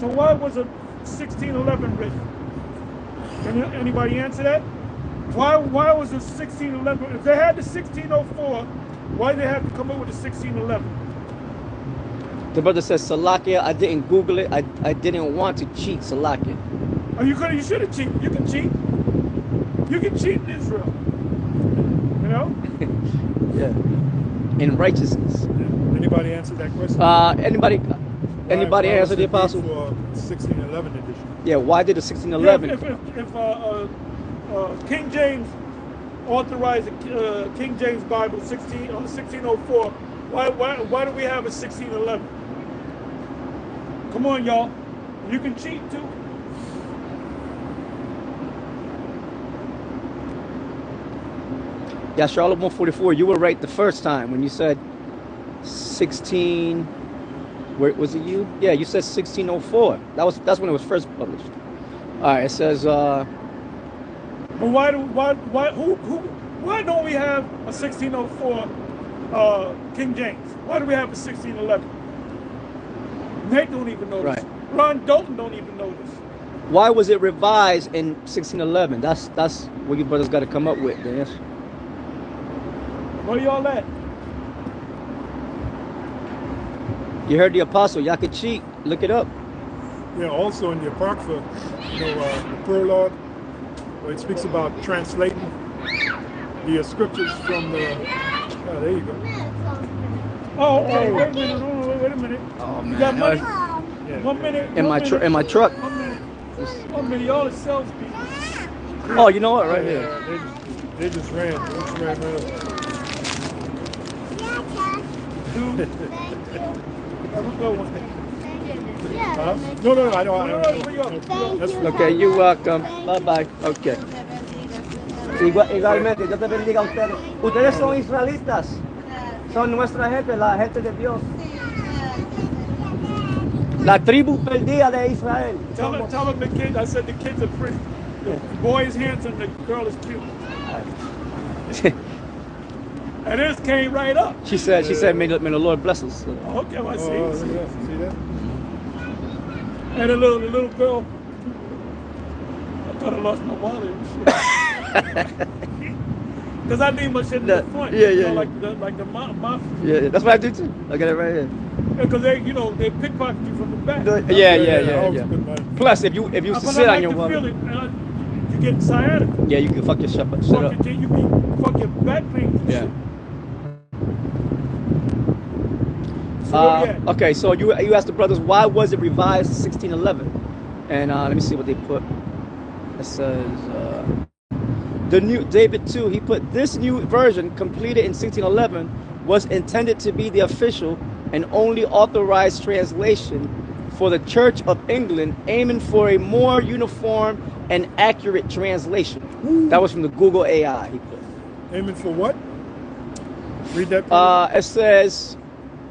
why was a 1611 written? Can anybody answer that? Why was it 1611? If they had the 1604, why did they have to come up with the 1611? The brother says, Salakia, I didn't Google it. I didn't want to cheat, Salakia. Oh, you should have cheated. You can cheat. You can cheat in Israel. You know? Yeah. In righteousness. Anybody answer that question? Anybody answer the apostle? For 1611 edition. Yeah, why did the 1611? If King James authorized the King James Bible 1604, why do we have a 1611? Come on, y'all. You can cheat too. Yeah, Charlotte 144, you were right the first time when you said 16. Where was it you? Yeah, you said 1604. That's when it was first published. All right, it says. But why don't we have a 1604 King James? Why do we have a 1611? Nate don't even know this. Ron Dalton don't even know this. Why was it revised in 1611? That's what you brothers got to come up with, Dennis. Where y'all at? You heard the apostle. Y'all could cheat. Look it up. Yeah, also in the Apocrypha, the prologue, where it speaks about translating the scriptures from the. Oh, there you go. Oh, okay. Wait a minute. Wait a minute. Oh, man. You got money? Yeah. 1 minute. In my truck. 1 minute. 1 minute. Y'all are salespeople. Oh, you know what? Right here. They just ran. They just ran right up. Dude. Have a good one. Huh? No, I don't. That's Okay, you're welcome. Bye bye. Okay. Igualmente, Dios te bendiga a ustedes. Ustedes son israelitas. Son nuestra gente, la gente de Dios. La tribu perdida de Israel. Tell them the kids. I said the kids are pretty. The boy is handsome. The girl is cute. And this came right up. She said, may the Lord bless us. Okay, well, I see. Oh, see that? And the little girl. I thought I lost my wallet and shit. Because I need my shit in the front. Yeah, you know, like the mafia. Yeah, that's what I do too. I got it right here. Because they, you know, they pickpocket you from the back. Yeah. Plus, if you But sit I on like your to feel woman, it. You get sciatica. yeah, you can fuck your shit up. Fuck your back pain. And Yeah. shit. So where we at? Okay, so you asked the brothers why was it revised 1611, and let me see what they put. It says the new David 2. He put this new version completed in 1611 was intended to be the official and only authorized translation for the Church of England, aiming for a more uniform and accurate translation. That was from the Google AI. He put. Aiming for what? Read that. It says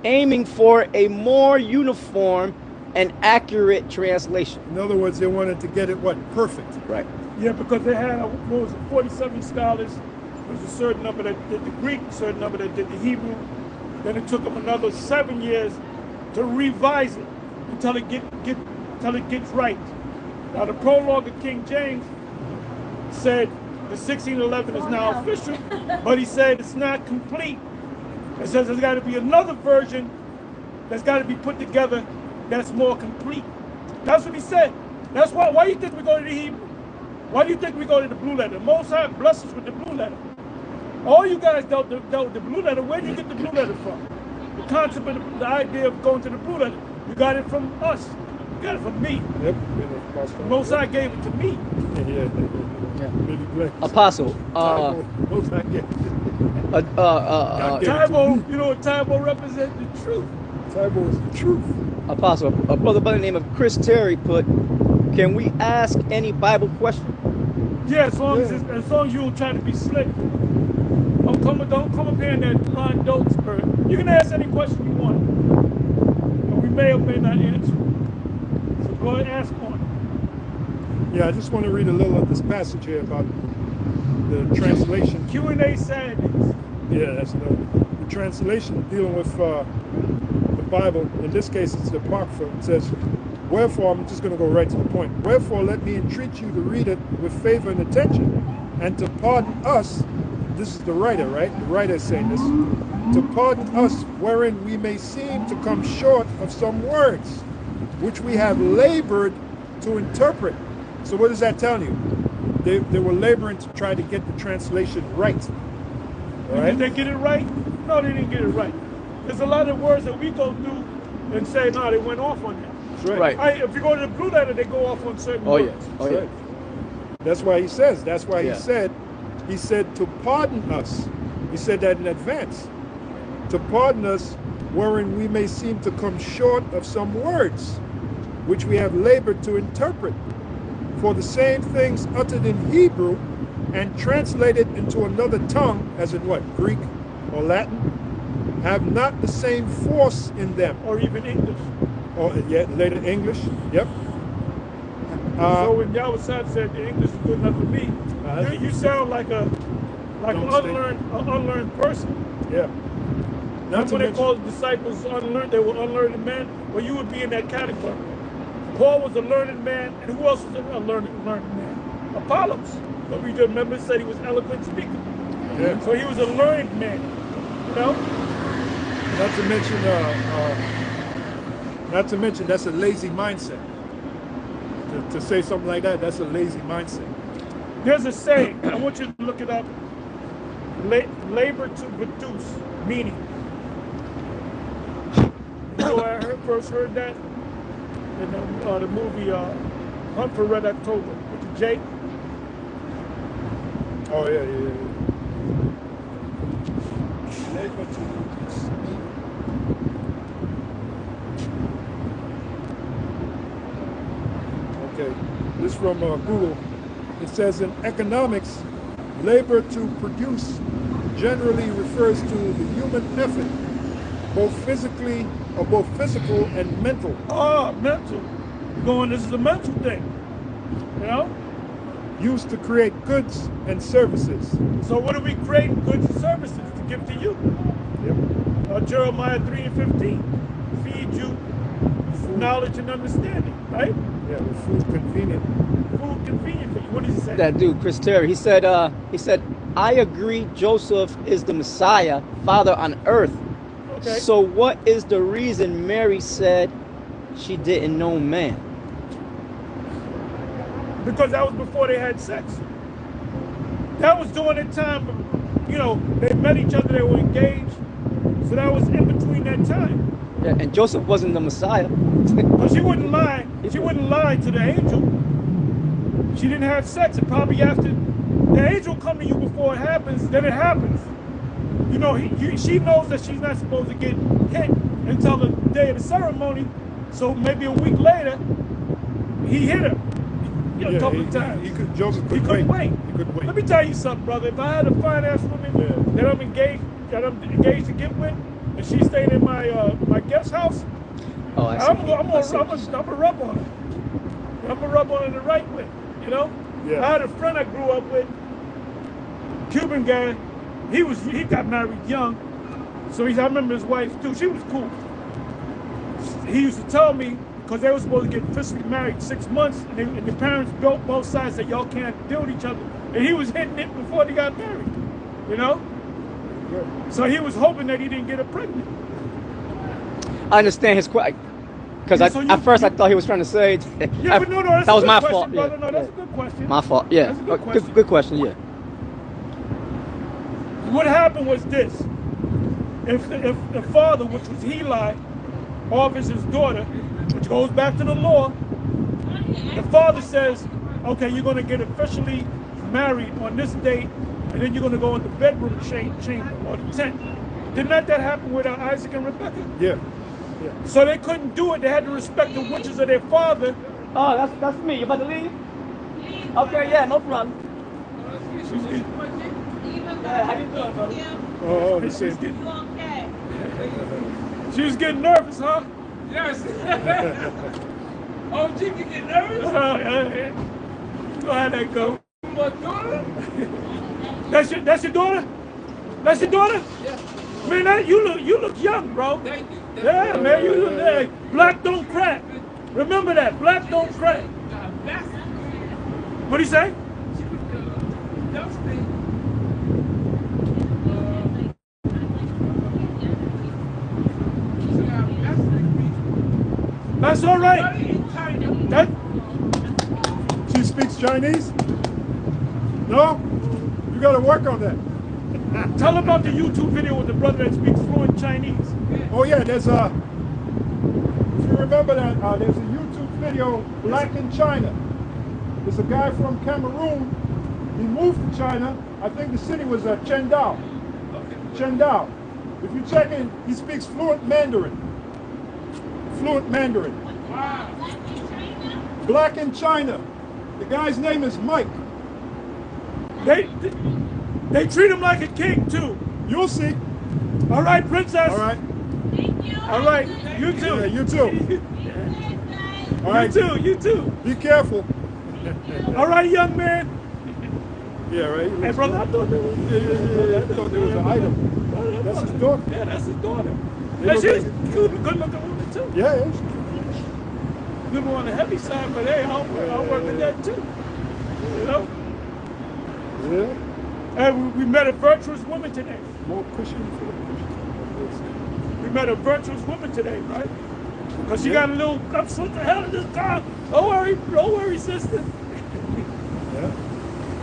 aiming for a more uniform and accurate translation. In other words, they wanted to get it what? Perfect. Right. Yeah, because they had, what was it, 47 scholars. There was a certain number that did the Greek, a certain number that did the Hebrew. Then it took them another 7 years to revise it until it gets right. Now the prologue of King James said the 1611 is now official, but he said it's not complete. It says there's got to be another version that's got to be put together that's more complete. That's what he said. That's why do you think we go to the Hebrew? Why do you think we go to the blue letter? Most High bless us with the blue letter. All you guys dealt with the blue letter. Where did you get the blue letter from? The concept of the idea of going to the blue letter. You got it from us. You got it from me. Yep. Most High gave it to me. Yeah. Apostle. Most High gave it. Tybo, you know what Tybo represents? The truth. Tybo is the truth. Apostle. A brother by the name of Chris Terry put, can we ask any Bible question? Yeah, as long as you don't try to be slick. Don't come up here in that blind dope spirit. You can ask any question you want. And we may or may not answer. So go ahead and ask one. Yeah, I just want to read a little of this passage here about the translation. Q&A Saturdays. Yeah, that's the translation dealing with the Bible. In this case, it's the Apocrypha. It says, wherefore, I'm just going to go right to the point. Wherefore, let me entreat you to read it with favor and attention, and to pardon us. This is the writer, right? The writer is saying this. To pardon us, wherein we may seem to come short of some words, which we have labored to interpret. So what does that tell you? They were laboring to try to get the translation right. All right? Did they get it right? No, they didn't get it right. There's a lot of words that we go through and say, no, they went off on that. That's right. If you go to the blue letter, they go off on certain words. Yeah. That's why he says. That's why he said to pardon us. He said that in advance. To pardon us, wherein we may seem to come short of some words, which we have labored to interpret. For the same things uttered in Hebrew and translated into another tongue, as in what, Greek or Latin, have not the same force in them. Or even English. Or later English, yep. So when Yahweh said the English is good enough for me, you sound like an unlearned person. Yeah. That's when they called the disciples unlearned. They were unlearned men. Well, you would be in that category. Paul was a learned man, and who else was a learned man? Apollos. But we just remember said he was eloquent speaker. Yeah. So he was a learned man. You know. Not to mention that's a lazy mindset. To say something like that, that's a lazy mindset. There's a saying. I want you to look it up. Labor to produce meaning. You know, I first heard that in the movie Hunt for Red October with the Jake. Oh yeah. Labor to produce meaning. Okay, this is from Google. It says in economics, labor to produce generally refers to the human effort, both physical and mental. Oh, mental. This is a mental thing. You know? Used to create goods and services. So what do we create? Goods and services to give to you. Yep. Jeremiah 3 and 15. Feed you knowledge and understanding, right? Yeah, with food convenient. Food convenient for you. What does he say? That dude, Chris Terry, he said, I agree Joseph is the Messiah, Father on earth, Okay. So what is the reason Mary said she didn't know man? Because that was before they had sex. That was during the time, you know, they met each other, they were engaged. So that was in between that time. Yeah, and Joseph wasn't the Messiah. But she wouldn't lie. She wouldn't lie to the angel. She didn't have sex. And probably after the angel come to you before it happens, then it happens. You know, she knows that she's not supposed to get hit until the day of the ceremony. So maybe a week later, he hit her. A couple of times. Joseph couldn't wait. He couldn't wait. Let me tell you something, brother. If I had a fine ass woman that I'm engaged to get with, and she's staying in my guest house, I'm gonna rub on her. I'm gonna rub on her the right way. You know? Yeah. I had a friend I grew up with, Cuban guy. He got married young, so I remember his wife too. She was cool. He used to tell me, because they were supposed to get officially married 6 months, and the parents both sides said y'all can't deal with each other, and he was hitting it before they got married. You know? Yeah. So he was hoping that he didn't get her pregnant. I understand his question. Because at first I thought he was trying to say. Yeah, but no, that's that was my question, fault. Brother. Yeah, no, that's a good question. My fault. Yeah. That's a good question. Good question. Yeah. What happened was this: if the father, which was Heli, offers his daughter, which goes back to the law, the father says, "Okay, you're going to get officially married on this date, and then you're going to go in the bedroom chamber or the tent." Didn't that happen with Isaac and Rebecca? Yeah. Yeah. So they couldn't do it. They had to respect the wishes of their father. Oh, that's me. You about to leave? Okay, yeah, no problem. Yeah, how you doing, brother? Oh, She was getting nervous, huh? Yes. Oh, she can get nervous? Yeah. So how'd that go? My daughter? That's your daughter? That's your daughter? Yeah. Man, you look young, bro. Thank you. Yeah, man, you look like black don't crack. Remember that, black don't crack. What'd he say? That's all right. She speaks Chinese? No? You got to work on that. Tell about the YouTube video with the brother that speaks fluent Chinese. Oh yeah, there's a. If you remember that, there's a YouTube video, Black in China. There's a guy from Cameroon. He moved to China. I think the city was Chendao. Chendao. If you check in, he speaks fluent Mandarin. Fluent Mandarin. Wow. Black in China. The guy's name is Mike. They treat him like a king too. You'll see. All right, princess. All right. Thank you. All right, you too. Yeah, you too. All right. You too. Be careful. All right, young man. Yeah, right. Hey, brother, I thought there was. Yeah. I thought there was an item. That's his daughter. Yeah, that's his daughter. They And she's look good looking woman too. Yeah, yeah. Good one on the heavy side, but hey, I'll work with that too. You know? Yeah. And we met a virtuous woman today. More cushion for the cushion. We met a virtuous woman today, right? Because she got a little, what the hell is this car? Don't worry, sister. Yeah.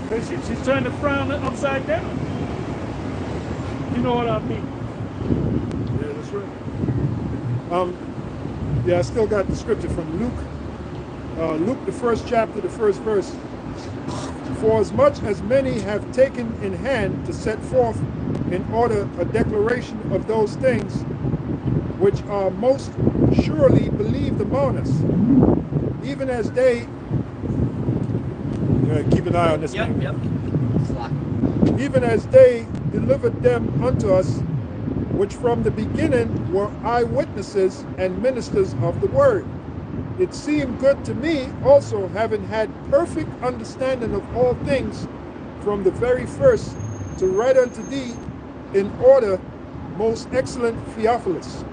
Because she's trying to frown upside down. You know what I mean? Yeah, that's right. Yeah, I still got the scripture from Luke. Luke, the first chapter, the first verse. For as much as many have taken in hand to set forth in order a declaration of those things which are most surely believed among us, even as they keep an eye on this. Yep. Even as they delivered them unto us, which from the beginning were eyewitnesses and ministers of the word. It seemed good to me also, having had perfect understanding of all things from the very first, to write unto thee in order, most excellent Theophilus.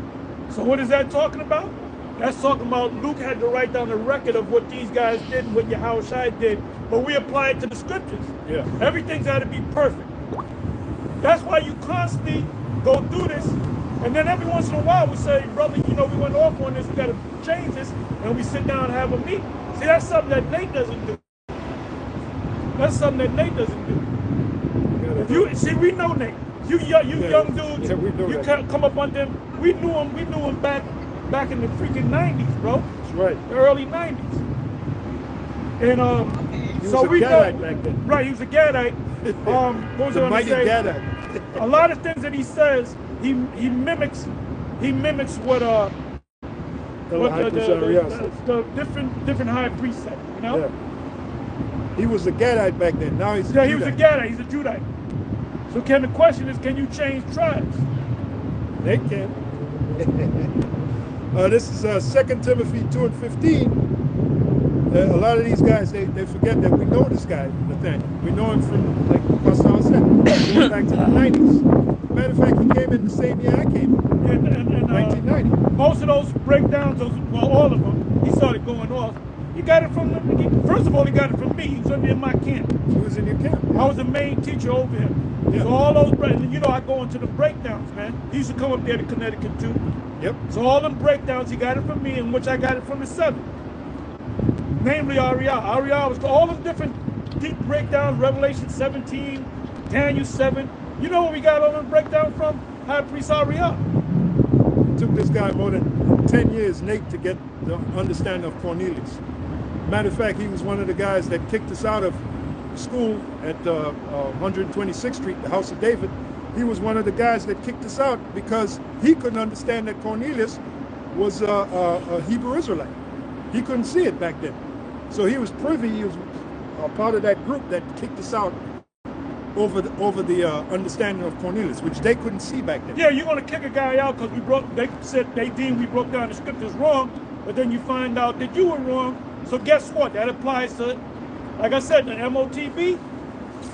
So what is that talking about? That's talking about Luke had to write down a record of what these guys did and what Yahushua did, but we apply it to the scriptures. Yeah. Everything's got to be perfect. That's why you constantly go through this And then every once in a while we say, brother, you know, we went off on this, we got to change this, and we sit down and have a meeting. See, that's something that Nate doesn't do. That's something that Nate doesn't do. If you see, we know Nate. You young dudes, you come up on them. We knew him back in the freaking 90s, bro. That's right. The early 90s. And so we know, back then. Right, he was a Gadite. What was I going to say? Gadite. A lot of things that he says, he mimics what the different high priests said, you know? Yeah. He was a Gadite back then. Now he's he was a Gadite. He's a Judite. So the question is, can you change tribes? They can. This is 2 Timothy 2:15. A lot of these guys, they forget that we know this guy, Nathaniel. We know him from, like Pastor said, going back to the 90s. Matter of fact, he came in the same year I came in, 1990. Most of those breakdowns, all of them, he started going off. He got it from first of all, he got it from me. He was in my camp. He was in your camp. I was the main teacher over him. Yeah. So all those, you know, I go into the breakdowns, man. He used to come up there to Connecticut too. Yep. So all them breakdowns, he got it from me, in which I got it from the 7th. Namely Ariel. Ariel was all the different deep breakdowns, Revelation 17, Daniel 7. You know where we got all them breakdowns from? High Priest Ariel. It took this guy more than 10 years, Nate, to get the understanding of Cornelius. Matter of fact, he was one of the guys that kicked us out of school at 126th Street, the House of David. He was one of the guys that kicked us out because he couldn't understand that Cornelius was a Hebrew Israelite. He couldn't see it back then. So he was privy, he was a part of that group that kicked us out over the understanding of Cornelius, which they couldn't see back then. Yeah, you're going to kick a guy out because they deemed we broke down the scriptures wrong, but then you find out that you were wrong. So guess what? That applies to, like I said, the MOTB.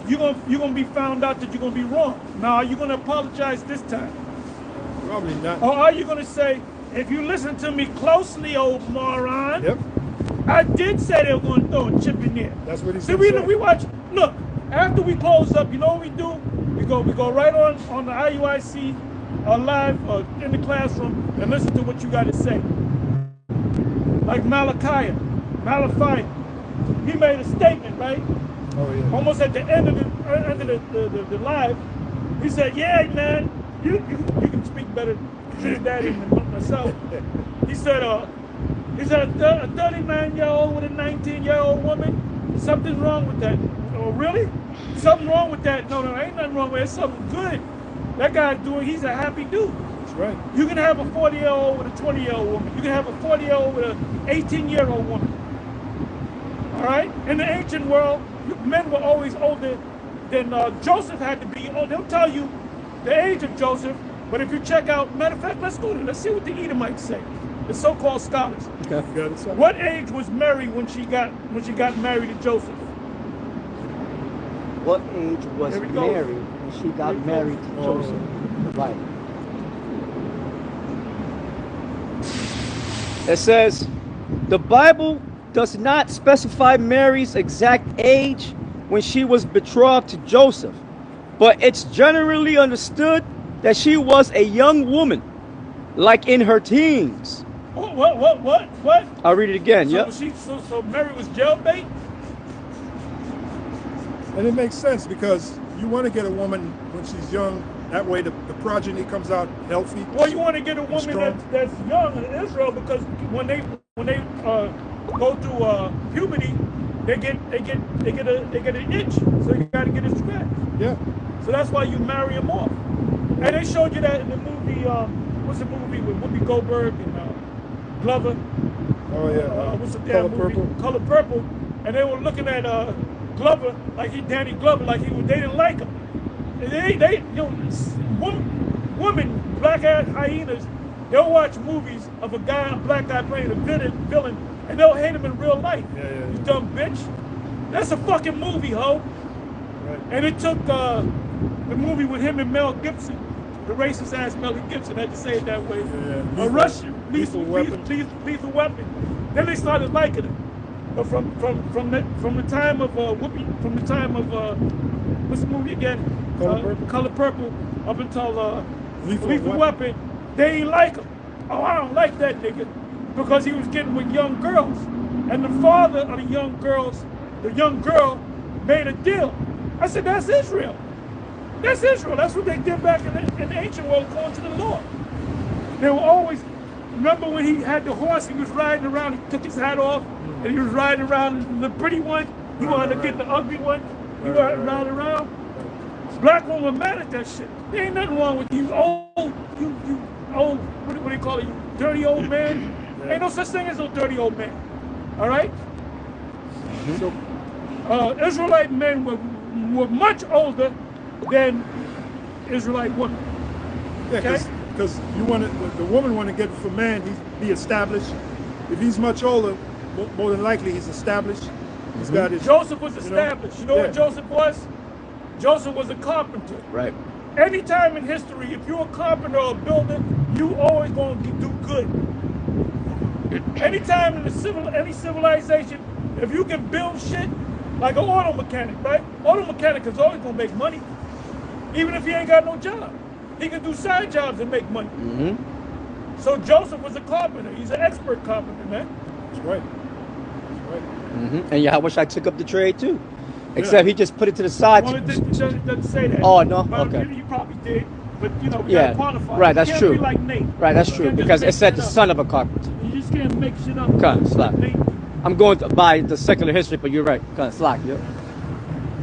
You're gonna be found out that you're gonna be wrong. Now, are you gonna apologize this time? Probably not. Or are you gonna say, if you listen to me closely, old moron, yep, I did say they were gonna throw a chip in there. That's what he said. See, we watch. Look, after we close up, you know what we do? We go right on the IUIC live in the classroom and listen to what you got to say. Like Malachi, he made a statement, right? Oh, yeah. Almost at the end of the live, he said, "Yeah, man, you can speak better to daddy than myself." He said, a 39-year-old with a 19-year-old woman, something's wrong with that. Oh, really? Something wrong with that? No, ain't nothing wrong with it. It's something good. That guy's he's a happy dude. That's right. You can have a 40-year-old with a 20-year-old woman. You can have a 40-year-old with an 18-year-old woman. All right? In the ancient world, men were always older than Joseph had to be. They'll tell you the age of Joseph, but if you check out, matter of fact, let's see what the Edomites say, the so-called scholars. Okay. What age was Mary when she got married to Joseph? What age was Mary when she got married to Joseph? Right. It says, the Bible does not specify Mary's exact age when she was betrothed to Joseph, but it's generally understood that she was a young woman, like in her teens. What? I'll read it again. So Mary was jailbait? And it makes sense because you want to get a woman when she's young. That way the progeny comes out healthy. Well, you want to get a woman that's young in Israel because when they go through puberty, they get an itch. So you got to get it scratched. Yeah. So that's why you marry them off. And they showed you that in the movie. What's the movie with Whoopi Goldberg and Glover? Oh yeah. What's the damn movie? Purple. Color Purple. And they were looking at Glover like Danny Glover, like they didn't like him. They women, black-eyed hyenas, they'll watch movies of a black guy playing a villain, and they'll hate him in real life. Yeah. You dumb bitch. That's a fucking movie, ho. Right. And it took the movie with him and Mel Gibson, the racist ass Mel Gibson, I had to say it that way. Yeah. A Russian Lethal weapon. Then they started liking him. But from the time of what's the movie again? Color Purple. Color Purple, up until Lethal Weapon. They ain't like him. Oh, I don't like that nigga because he was getting with young girls. And the father of the young girl made a deal. I said, that's Israel. That's Israel. That's what they did back in the ancient world according to the law. They were always, remember when he had the horse, he was riding around, he took his hat off, and he was riding around the pretty one. He wanted to get the ugly one. He wanted to ride around. Black women were mad at that shit. There ain't nothing wrong with you old, you old, what do you call it, you dirty old man? Ain't no such thing as no dirty old man. All right? So, Israelite men were much older than Israelite women. Yeah, Okay? because you want the woman want to get from man, be established. If he's much older, more than likely he's established. He's got his. Joseph was established. You know what Joseph was? Joseph was a carpenter. Right. Anytime in history, if you're a carpenter or a builder, you always going to do good. Anytime in any civilization, if you can build shit, like an auto mechanic, right? Auto mechanic is always going to make money, even if he ain't got no job. He can do side jobs and make money. Mm-hmm. So Joseph was a carpenter. He's an expert carpenter, man. That's right. That's right. Mm-hmm. And Yahushua took up the trade too. Except he just put it to the side. Well, it doesn't say that. Oh, no? But Okay. You probably did. But, you know, we Yeah. gotta quantify. Right, You that's can't true. Be like Nate. Right, that's You true. can't just Because make it said shit the up. son of a carpenter. You just can't make shit up. Kind of slack. Nate. I'm going by the secular history, but you're right. Kind of slack, yeah.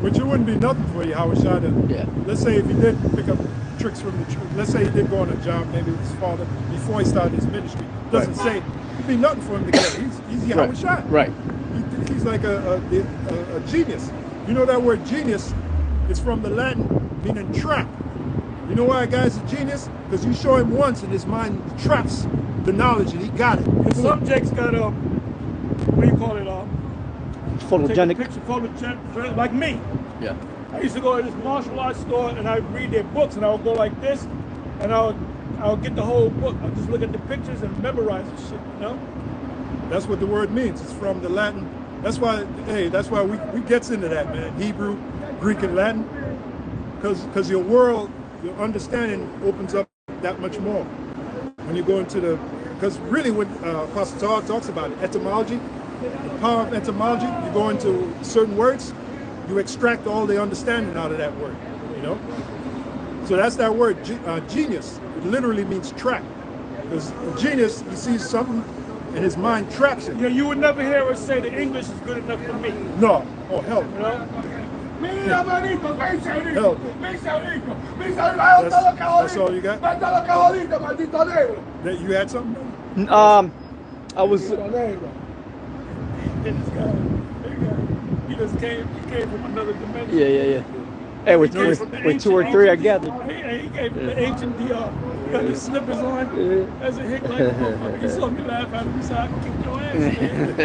Which it wouldn't be nothing for you, Howard Shah. Yeah. Let's say if he did pick up tricks from the church, let's say he did go on a job, maybe with his father, before he started his ministry. Doesn't say, it'd be nothing for him to get. He's Howard Shah. Right. He's like a genius. You know that word genius is from the Latin meaning trap. You know why a guy's a genius? Because you show him once and his mind traps the knowledge and he got it. The subject's got what do you call it? Photogenic. Take a picture, photogenic, like me. Yeah. I used to go to this martial arts store and I'd read their books and I would go like this and I'll get the whole book. I'll just look at the pictures and memorize the shit, you know? That's what the word means. It's from the Latin. That's why, that's why we gets into that, man. Hebrew, Greek, and Latin. Because your world, your understanding opens up that much more. When you go into because really when Apostle Todd talks about it, etymology, the power of etymology, you go into certain words, you extract all the understanding out of that word, you know? So that's that word, genius. It literally means trap. Because a genius, he sees something and his mind traps it. Yeah, you would never hear us say the English is good enough for me. No. Oh, hell. You know? Mira, manito, me hice rico. Hell. Me hice rico. Me hice rico. That's all you got? Manda los cajolitos, maldito negro. That you had something? I was. Maldito negro. This guy, he just came from another dimension. Yeah. Hey, with two or three, I gathered. He came from the ancient DR. He got the slippers on. As a hick like a motherfucker. He saw me laugh at him. He said, I can kick your ass,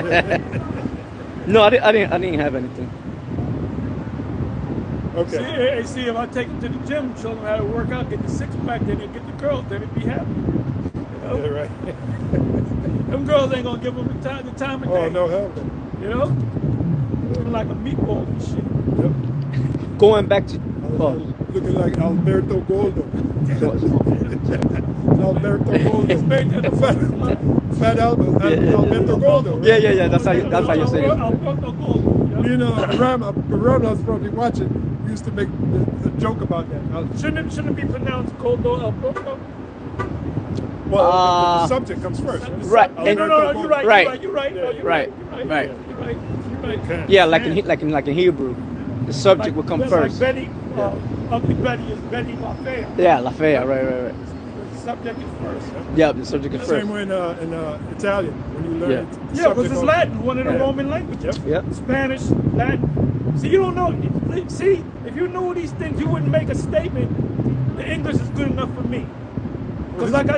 man. No, I didn't have anything. Okay. See, if I take him to the gym, show them how to work out, get the six pack, then they get the girls, then they'd be happy. You know? Yeah, right. Them girls ain't gonna give them the time of day. Oh, no hell no. You know? Looking like a meatball and shit. Yep. Going back to. Looking like Alberto Goldo. Alberto Goldo. Fat Alberto Goldo. Yeah. That's how you say it. Alberto Goldo. You know, Ram's probably watching. We used to make a joke about that. Shouldn't it be pronounced Goldo Alberto? Well, the subject comes first. Right. No, you're right. Right. You're right. No, you're Right. right. You're right. Yeah, like in Hebrew, the subject will come Just first. Like Betty, Ugly Betty is Betty LaFayette. Yeah, Lafayette. Right. The subject is first. Yeah, the subject is first. Same way in Italian when you learn. Yeah, because it's Latin, one of the Roman languages. Yep. Spanish, Latin. See, you don't know. See, if you knew these things, you wouldn't make a statement. The English is good enough for me. Because like I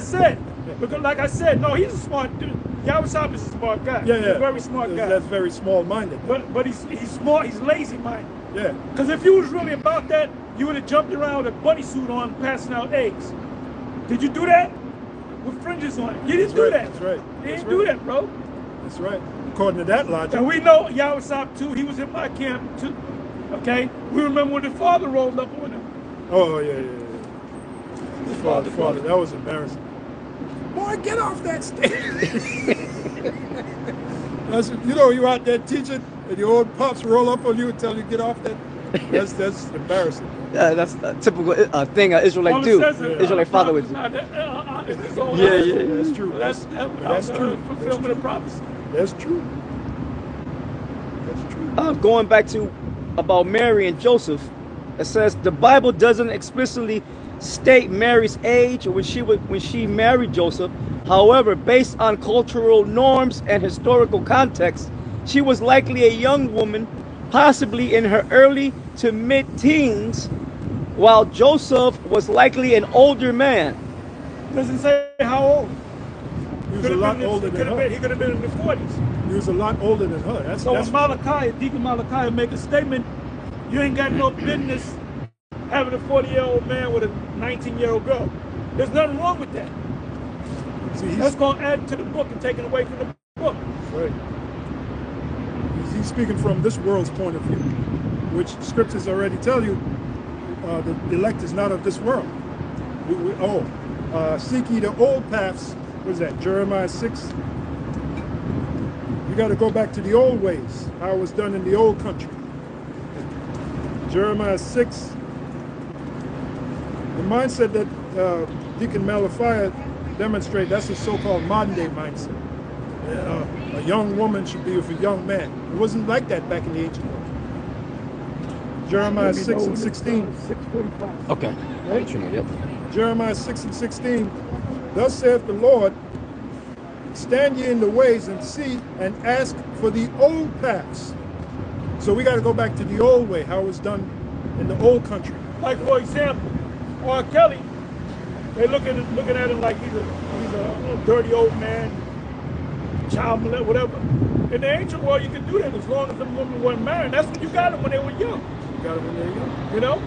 said, no, he's a smart dude. Yawasab is a smart guy. Yeah. He's a very smart guy. That's very small-minded. But he's smart. He's lazy-minded. Yeah. Because if you was really about that, you would have jumped around with a bunny suit on, passing out eggs. Did you do that? With fringes on it. You didn't do that. That's right. You didn't do that, bro. That's right. According to that logic. And we know Yawasab too. He was in my camp too. Okay. We remember when the father rolled up on him. Oh yeah. The father. That was embarrassing. Boy, get off that stage. You know, you're out there teaching, and your old pops roll up on you and tell you get off that. That's embarrassing. Yeah, that's a typical thing an Israelite All it do. says is, Israelite father would do. That's true. That's true. Fulfillment of prophecy. That's true. That's true. Going back to about Mary and Joseph, it says the Bible doesn't explicitly state Mary's age or when she married Joseph. However, based on cultural norms and historical context, she was likely a young woman, possibly in her early to mid-teens, while Joseph was likely an older man. Doesn't say how old. He was a lot older than her. He could have been in the 40s. He was a lot older than her. So when Malachi, Deacon Malachi, make a statement, you ain't got no business having a 40-year-old man with a 19-year-old girl. There's nothing wrong with that. See, that's going to add to the book and take it away from the book. Right. He's speaking from this world's point of view, which scriptures already tell you the elect is not of this world. Seek ye the old paths. What is that? Jeremiah 6. You got to go back to the old ways, how it was done in the old country. Jeremiah 6. The mindset that Deacon Malachi demonstrated, that's a so-called modern day mindset. A young woman should be with a young man. It wasn't like that back in the ancient world. Jeremiah 6 and 16. 6:45. Okay. Right? Yep. Jeremiah 6 and 16. Thus saith the Lord, stand ye in the ways and see and ask for the old paths. So we got to go back to the old way, how it was done in the old country. Like, for example, R. Kelly, they looking at him like he's a dirty old man, child molester, whatever. In the ancient world, you could do that as long as the woman wasn't married. That's when you got them when they were young. You got them when they were young. You know?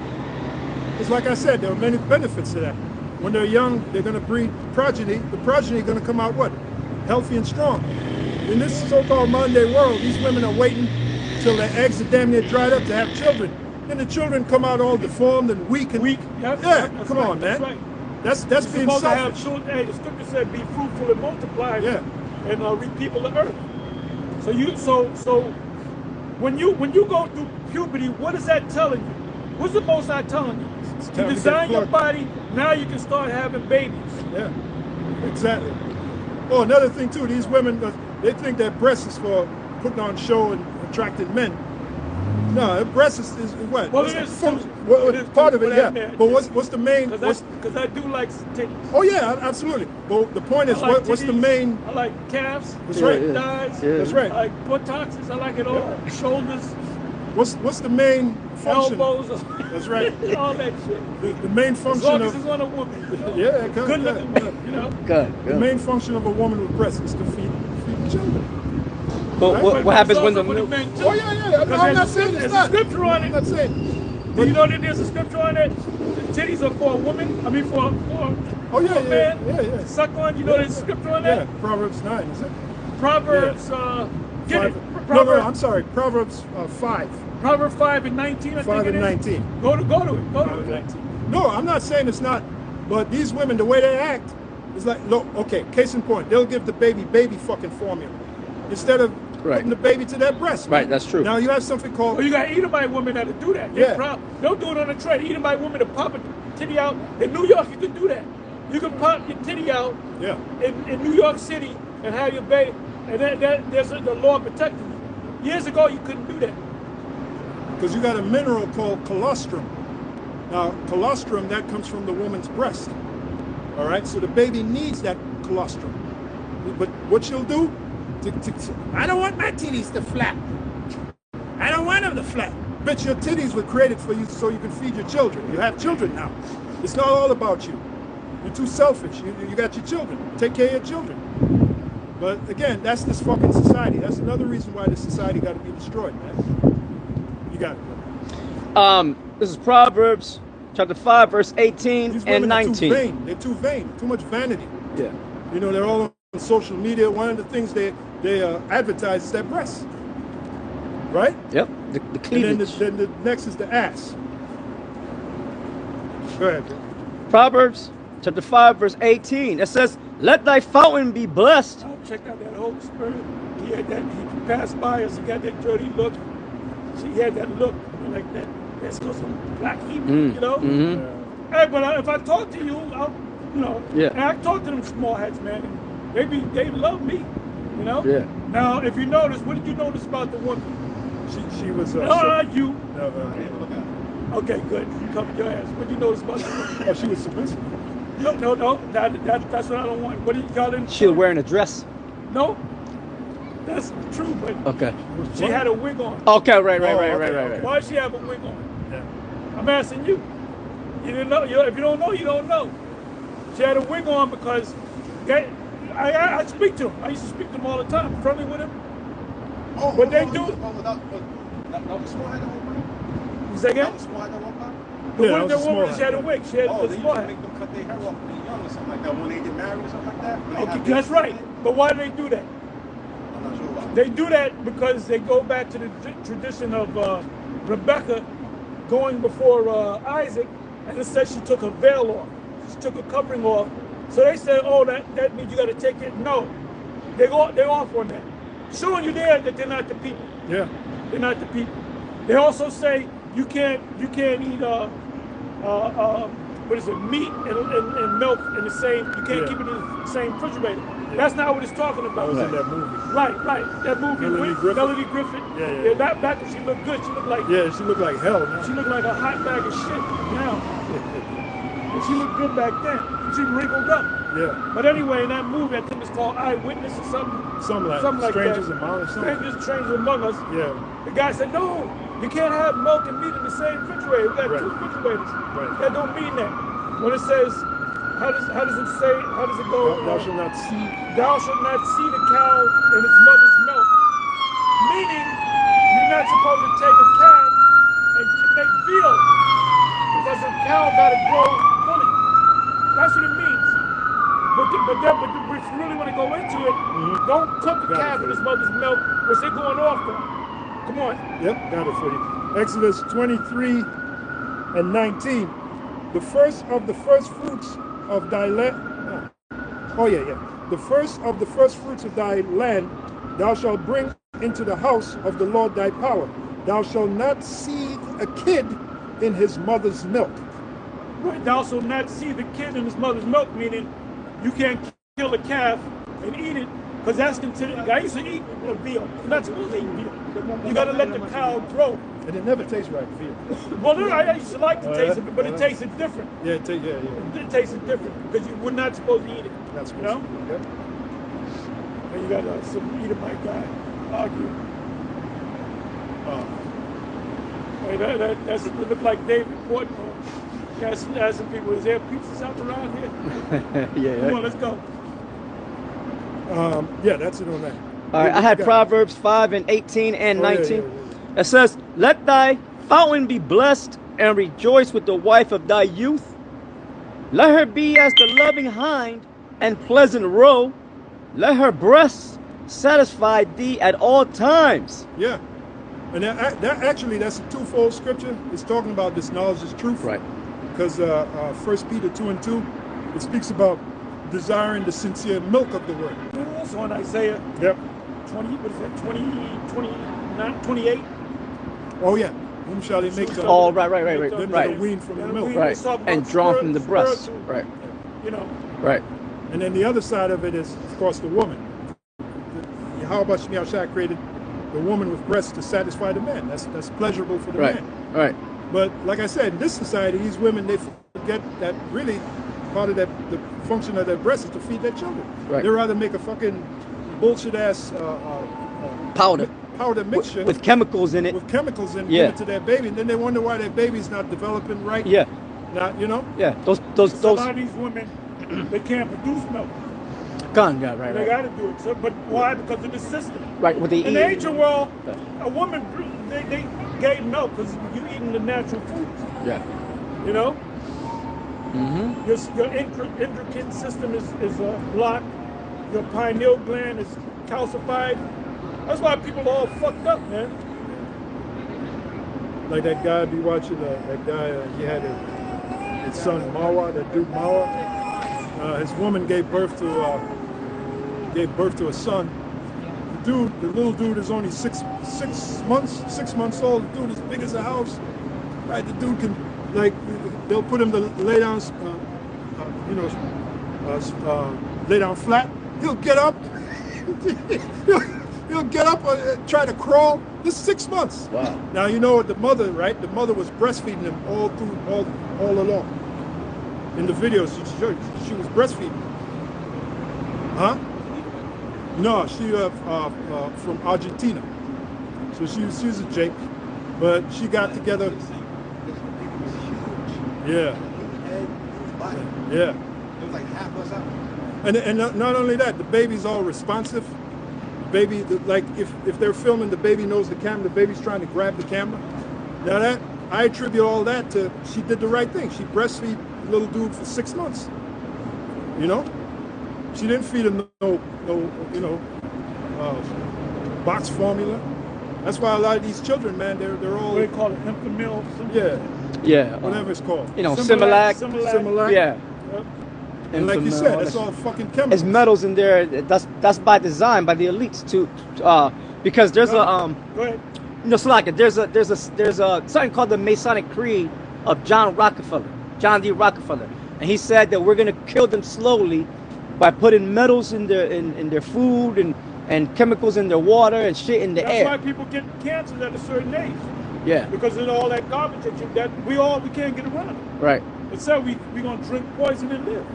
It's like I said, there are many benefits to that. When they're young, they're going to breed progeny. The progeny are going to come out what? Healthy and strong. In this so-called modern day world, these women are waiting till their eggs are damn near dried up to have children. Then the children come out all deformed and weak. Weak. Yeah, come on, man. That's right. That's being supposed selfish. to have children. Hey, the scripture said, "Be fruitful and multiply, and repeople the earth." So when you go through puberty, what is that telling you? What's the Most High telling you? You design your body. Now you can start having babies. Yeah, exactly. Oh, another thing too. These women, they think that breasts is for putting on show and attracting men. No, breast is what? Well, it is part of it, yeah. But what's the main? Because I do like titties. Oh yeah, absolutely. But the point is, like what's the main? I like calves. That's right. Thighs. Yeah. That's right. I like buttocks. I like it all. Yeah. Shoulders. What's the main function? Elbows. That's right. All that shit. The main function as long as it's on a woman. Yeah, good looking woman, you know. Good. The main function of a woman with breasts is to feed children. But right? what happens when the milk? Oh yeah. I'm not saying it's not. There's a scripture on it. I'm not saying. Do you know that there's a scripture on it? The titties are for a woman. I mean for a man. Yeah. Suck on. You know there's a scripture on that? Yeah. Proverbs 9. Is it? Proverbs. Get it. No, I'm sorry. Proverbs 5. Proverbs 5 and 19. 5 and 19. Go to it. 19. No, I'm not saying it's not. But these women, the way they act, is like, look, okay. Case in point, they'll give the baby fucking formula instead of putting the baby to their breast. Right, that's true. Now you have something called. Oh, you got Edomite women that'll do that. Don't do it on the trade. Edomite women to pop a titty out. In New York, you can do that. You can pop your titty out. Yeah. In New York City and have your baby, and there's the law protecting you. Years ago, you couldn't do that. Because you got a mineral called colostrum. Now, colostrum, that comes from the woman's breast. All right, so the baby needs that colostrum. But what she'll do, I don't want my titties to flap. I don't want them to flap. Bitch, your titties were created for you so you can feed your children. You have children now. It's not all about you. You're too selfish. You got your children. Take care of your children. But again, that's this fucking society. That's another reason why this society got to be destroyed, man. You got it. This is Proverbs chapter 5, verse 18 These and women 19. are too vain. They're too vain. Too much vanity. Yeah. You know, they're all on social media. One of the things they advertise is their breasts. Right? Yep. The cleavage. And then the next is the ass. Go ahead. Proverbs chapter 5, verse 18. It says, let thy fountain be blessed. Oh, check out that Holy Spirit. He had that. He passed by us. He got that dirty look. He had that look like that. That's because some black Hebrew, you know. Hey, but if I talk to you, I'll, you know. Yeah. And I talk to them small hats, man. And they love me, you know. Yeah. Now, if you notice, what did you notice about the woman? She was. You. No. Okay, good. You covered your ass. What did you notice about the woman? Oh, she was submissive. No. That's what I don't want. What did y'all didn't? She was wearing a dress. No. That's true, but Okay. she had a wig on. Okay, right. Why did she have a wig on? Yeah. I'm asking you. You didn't know. If you don't know, you don't know. She had a wig on because I speak to him. I used to speak to him all the time, friendly with him. Oh, But they do. That was small head at one point? You say again? That was small head at one point? The woman, she had a wig. She had Oh, the they small used to head. make them cut their hair off when they're young or something like that, when they get married or something like that. When they Okay, have that's babies. right. But why do they do that? I'm not sure why. They do that because they go back to the tradition of Rebecca going before Isaac, and it says she took her veil off. She took her covering off. So they say, oh, that means you got to take it. No, they're off on that. Showing you there that they're not the people. Yeah. They're not the people. They also say you can't eat what is it, meat and milk in the same. You can't keep it in the same refrigerator. That's not what it's talking about. That was in that movie. Right. That movie with Melody Griffith. Yeah. Back when she looked good, she looked like Yeah, she looked like hell now. she looked like a hot bag of shit now. And she looked good back then. She wrinkled up. Yeah. But anyway, in that movie, I think it's called Eyewitness or something. Something like Strangers that. Among Us. Strangers Among Us. Yeah. The guy said, no, you can't have milk and meat in the same refrigerator. We got two refrigerators. Right. That don't mean that. When it says, how does it say, how does it go? Thou shalt not see. Thou shalt not see the cow in its mother's milk. Meaning, you're not supposed to take a cow and make veal. Because a cow got to grow fully. That's what it means. But if you really want to go into it, don't cook a calf in its mother's milk, because they're going off though. Come on. Yep, got it for you. Exodus 23 and 19. The first of the first fruits of thy land. The first of the first fruits of thy land thou shalt bring into the house of the Lord thy power. Thou shalt not seethe a kid in his mother's milk. Right. Thou shalt not see the kid in his mother's milk, meaning you can't kill a calf and eat it, because that's considered. I used to eat a veal. You're not supposed to eat veal. You got to let the cow grow. And it never tastes right, veal. Well, no, I used to like the taste of it, but it tasted different. Yeah, It tasted different because you were not supposed to eat it. That's you know. Yep. And you got some Edomite guy argue. That's it looked like David Portnoy. Asking people, is there pizzas out around here? Yeah. Come on, let's go. Yeah, that's it on that. All right, I had Proverbs 5 and 18 and 19. It says, let thy fountain be blessed and rejoice with the wife of thy youth. Let her be as the loving hind and pleasant roe. Let her breasts satisfy thee at all times. Yeah. And that actually, that's a twofold scripture. It's talking about this knowledge is truth. Right. Because 1 Peter 2 and 2, it speaks about desiring the sincere milk of the word. Also in Isaiah 20, what is that, 29, 28? Oh, yeah. Whom shall he make the Oh, right. the wean from the milk. Right. And drawn from the breast. Right. You know. Right. And then the other side of it is, of course, the woman. How about Shemiah Shah created the woman with breasts to satisfy the man? That's pleasurable for the man. Right. But like I said, in this society, these women, they forget that really part of the function of their breast is to feed their children. Right. They rather make a fucking bullshit ass powder mixture with chemicals in it. With chemicals in it, give it to their baby, and then they wonder why their baby's not developing right. Yeah. Not, you know. Yeah. Those. A lot of these women, they can't produce milk. Right. They got to do it. So, but why? Because of the system. Right. What they eat. In the ancient world, a woman they gave milk because you're eating the natural foods. Yeah. You know. Your endocrine system is blocked. Your pineal gland is calcified. That's why people are all fucked up, man. Like that guy be watching. That guy he had his son Mawa, that dude Mawa. his woman gave birth to a son. The little dude is only six months old. The dude is big as a house. Right? The dude can, like, they'll put him to lay down, lay down flat. He'll get up. he'll get up and try to crawl. This is 6 months. Wow. Now you know what the mother, right? The mother was breastfeeding him all along. In the videos, she was breastfeeding. Huh? No, she from Argentina. So she's a Jake, but she got together. Yeah. Yeah. It was like half us out. And not only that, the baby's all responsive. Baby, like if they're filming, the baby knows the camera. The baby's trying to grab the camera. Now that I attribute all that to she did the right thing. She breastfeed the little dude for 6 months. You know, she didn't feed him no box formula. That's why a lot of these children, man, they're all. What do they call it? Infamil? Yeah. Yeah. Whatever it's called. You know, Similac. Similac. Yeah. Yep. And like you said, it's all fucking chemicals. There's metals in there. That's by design by the elites too, because there's Go ahead. you know, Slaka, there's a something called the Masonic Creed of John D. Rockefeller, and he said that we're gonna kill them slowly by putting metals in their food and chemicals in their water and shit in the air. That's why people get cancers at a certain age. Yeah. Because of all that garbage that we can't get around it. Right. But so we gonna drink poison and live.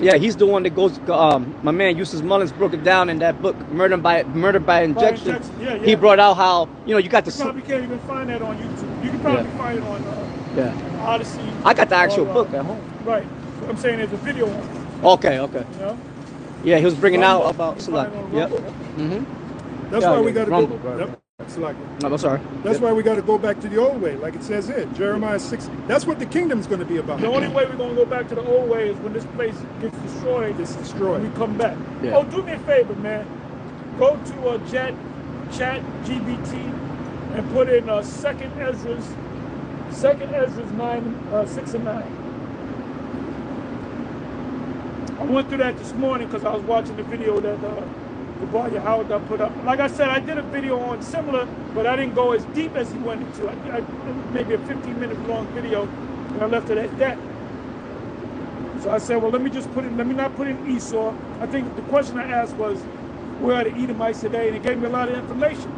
Yeah, he's the one that goes. My man Eustace Mullins broke it down in that book, Murder by Injection. Yeah. He brought out how you got You the. probably can't even find that on YouTube. You can probably find it on Yeah. Odyssey. I got the actual or, book at home. Right. I'm saying there's a video on it. Okay. You know? Yeah, he was bringing out about You can find Salak. it on Yep. Rumble. Mm-hmm. That's Yeah, why we yeah, got to Rumble, go. right. Yep. Like No, I'm sorry. that's why we got to go back to the old way, like it says here, Jeremiah 6. That's what the kingdom's going to be about. The only way we're gonna go back to the old way is when this place gets destroyed. It's destroyed. And we come back. Yeah. Oh, do me a favor, man. Go to chat GBT and put in second Ezra's 9, 6 and 9. I went through that this morning because I was watching the video that Gabalia Howard put up. Like I said, I did a video on similar, but I didn't go as deep as he went into. I maybe a 15-minute long video, and I left it at that. So I said, well, let me not put in Esau. I think the question I asked was, where are the Edomites today? And it gave me a lot of information.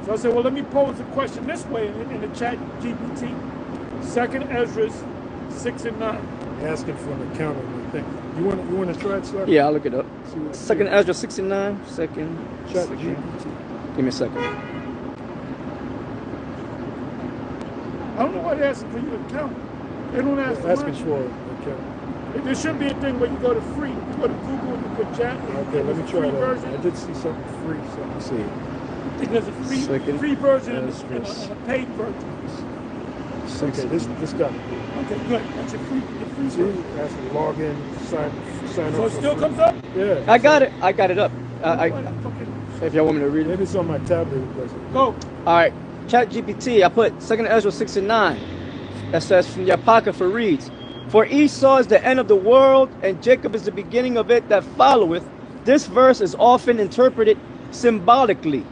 So I said, well, let me pose the question this way in the chat GPT. Second Ezra's 6 and 9. Asking for an account of the thing. You want to try it, sir? Yeah, I'll look it up. Second Ezra 69. Second. Chat GPT. Give me a second. I don't know why they're asking for your account. They don't ask for Asking mine. for an account. There should be a thing where you go to free. You go to Google and you put chat. Okay, let me try free that. version. I did see something free. So let's see. I think there's a Second free version and Ezra. a paid version. Okay, this got it. Okay, good. That's your free See, version. has to log in, sign So up. it still comes up? Yeah. I got it up. If y'all want me to read it. Maybe it's on my tablet. Go. All right. Chat GPT. I put 2 Ezra 6 and 9. That says from the Apocrypha reads, for Esau is the end of the world, and Jacob is the beginning of it that followeth. This verse is often interpreted symbolically.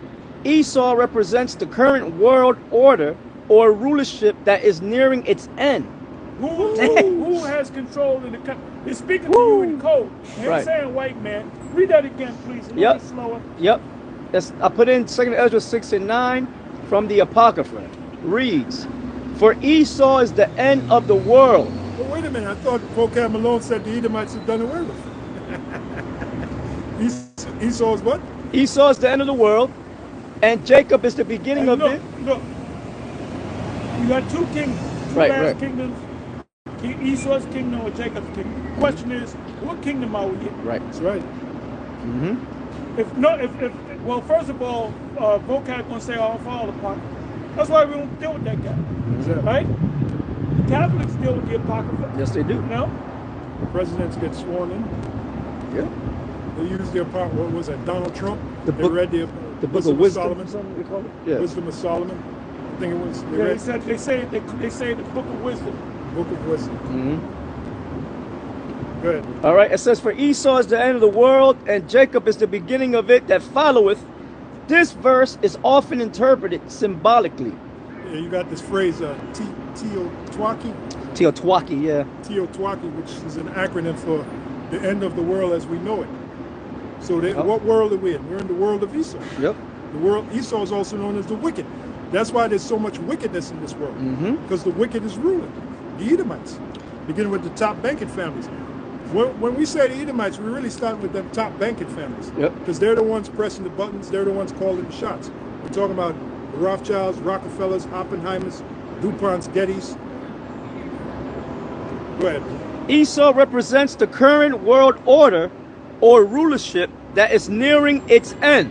Esau represents the current world order or rulership that is nearing its end. Who has control in the country? It's speaking to you in code. Ain't Right. saying white man. Read that again, please. A little slower. Yep. I put in 2 Ezra 6 and 9 from the Apocrypha. Reads, for Esau is the end of the world. But wait a minute, I thought Vocab Malone said the Edomites had done away with it. Esau's what? Esau is the end of the world, and Jacob is the beginning of it. Look. You got two kingdoms. Two last kingdoms. Esau's kingdom or Jacob's kingdom. The question is, what kingdom are we in? Right. That's right. Mm-hmm. Well, first of all, Vocab gonna say all fall apart. That's why we don't deal with that guy. Exactly. Right? Catholics deal with the Apocrypha. Yes, they do. You know? Presidents get sworn in. Yeah. They use the Apocrypha. What was that? Donald Trump. The They book- read the book of wisdom. Solomon. Something they call it. Yeah. Wisdom of Solomon. I think it was. They say the book of wisdom. Book of Wisdom. Mm-hmm. Go ahead. All right, it says, for Esau is the end of the world, and Jacob is the beginning of it that followeth. This verse is often interpreted symbolically. Yeah, you got this phrase, Teotwaki. Teotwaki, yeah. Teotwaki, which is an acronym for the end of the world as we know it. So what world are we in? We're in the world of Esau. Yep. The world, Esau is also known as the wicked. That's why there's so much wickedness in this world, because the wicked is ruling. The Edomites, beginning with the top banking families. When we say the Edomites, we're really starting with them top banking families, because they're the ones pressing the buttons, they're the ones calling the shots. We're talking about the Rothschilds, Rockefellers, Oppenheimers, DuPonts, Gettys. Go ahead. Esau represents the current world order or rulership that is nearing its end.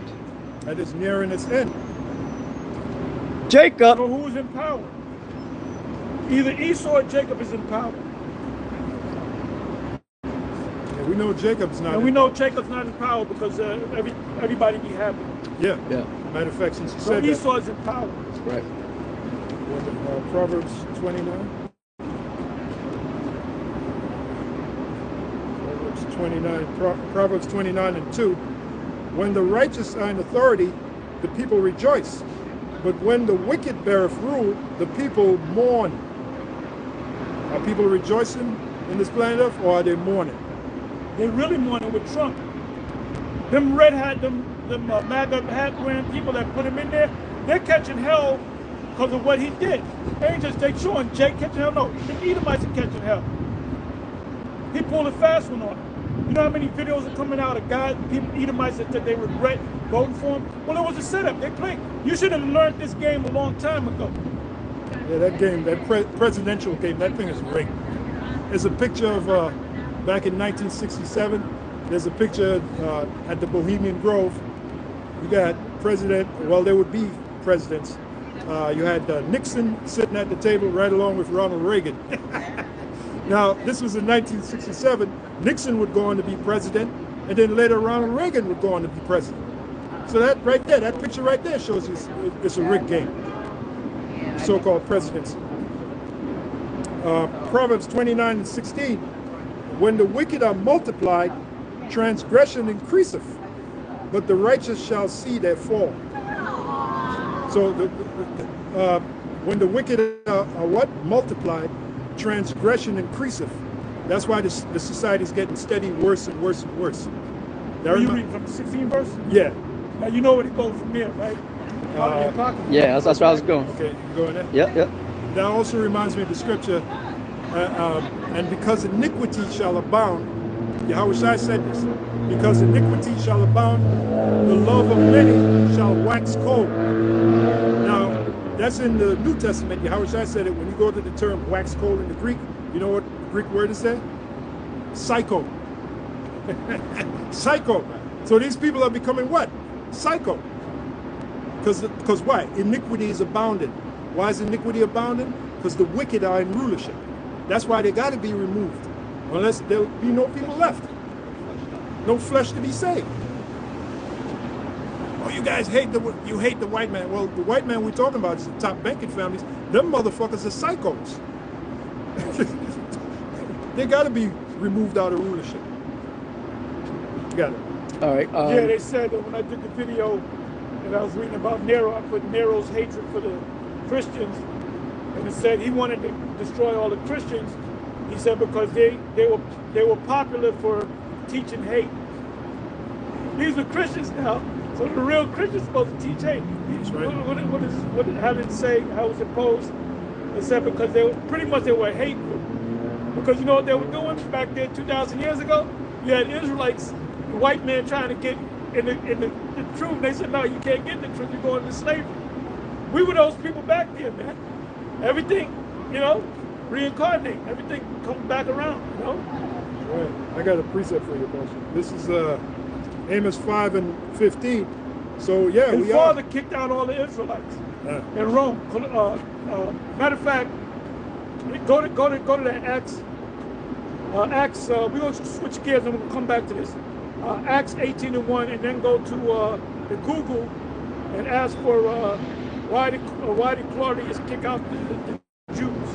That is nearing its end. Jacob. So who's in power? Either Esau or Jacob is in power. Yeah, we know Jacob's not. And we know Jacob's not in power because everybody be happy. Yeah. Yeah. Matter of fact, since you So said Esau that. is in power. Right. Proverbs 29. Proverbs 29 and 2. When the righteous are in authority, the people rejoice. But when the wicked beareth rule, the people mourn. Are people rejoicing in this planet Earth, or are they mourning? They're really mourning with Trump. Them red hat, them MAGA hat wearing people that put him in there, they're catching hell because of what he did. They ain't just they showing Jake catching hell. No, the Edomites are catching hell. He pulled a fast one on him. You know how many videos are coming out of guys, people, Edomites that they regret voting for him? Well, it was a setup. They played. You should have learned this game a long time ago. Yeah, that game, that presidential game, that thing is rigged. There's a picture of back in 1967. There's a picture at the Bohemian Grove. You got president. Well, there would be presidents. You had Nixon sitting at the table right along with Ronald Reagan. Now, this was in 1967. Nixon would go on to be president, and then later Ronald Reagan would go on to be president. So that right there, that picture right there shows you it's a rigged game. So-called presidency. Proverbs 29 and 16. When the wicked are multiplied, transgression increaseth, but the righteous shall see their fall. So when the wicked are what? Multiplied, transgression increaseth. That's why the society is getting steady worse and worse and worse. You read from the 16th verse? Yeah. Now you know where it goes from there, right? Yeah, that's where I was going. Okay, you going there? Yep. That also reminds me of the scripture, and because iniquity shall abound, Yahushua said this, because iniquity shall abound, the love of many shall wax cold. Now, that's in the New Testament. Yahushua said it. When you go to the term wax cold in the Greek, you know what the Greek word is there? Psycho. Psycho. So these people are becoming what? Psycho. Because why? Iniquity is abounding. Why is iniquity abounding? Because the wicked are in rulership. That's why they got to be removed. Unless there'll be no people left. No flesh to be saved. Oh, you guys hate the white man. Well, the white man we're talking about is the top banking families. Them motherfuckers are psychos. They got to be removed out of rulership. You got it. All right. Yeah, they said that when I did the video and I was reading about Nero, I put Nero's hatred for the Christians, and it said he wanted to destroy all the Christians. He said because they were popular for teaching hate. These are Christians now, so the real Christians are supposed to teach hate. That's right. How did it say? How was it posed? It said because they were a hate group. Because you know what they were doing back there 2,000 years ago? You had Israelites, the white man trying to get in the truth. They said, no, you can't get in the truth. You're going into slavery. We were those people back there, man. Everything, reincarnate. Everything comes back around, All right. I got a precept for you, Pastor. This is Amos 5 and 15. So, yeah, His father kicked out all the Israelites in Rome. Matter of fact, go to that Acts. We're going to switch gears and we'll come back to this. Acts 18 and 1, and then go to the Google and ask for why did Claudius kick out the Jews?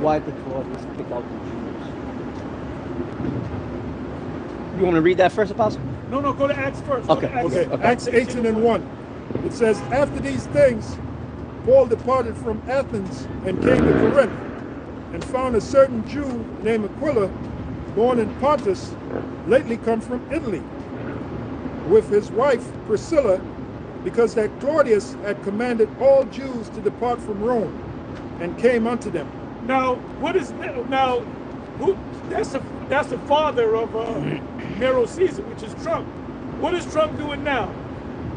Why did Claudius kick out the Jews? You want to read that first, Apostle? No, go to Acts first. Okay. Acts 18 and 1. It says, after these things, Paul departed from Athens and came to Corinth, and found a certain Jew named Aquila, born in Pontus, lately come from Italy, with his wife Priscilla, because that Claudius had commanded all Jews to depart from Rome, and came unto them. Now, that's the father of Nero Caesar, which is Trump. What is Trump doing now?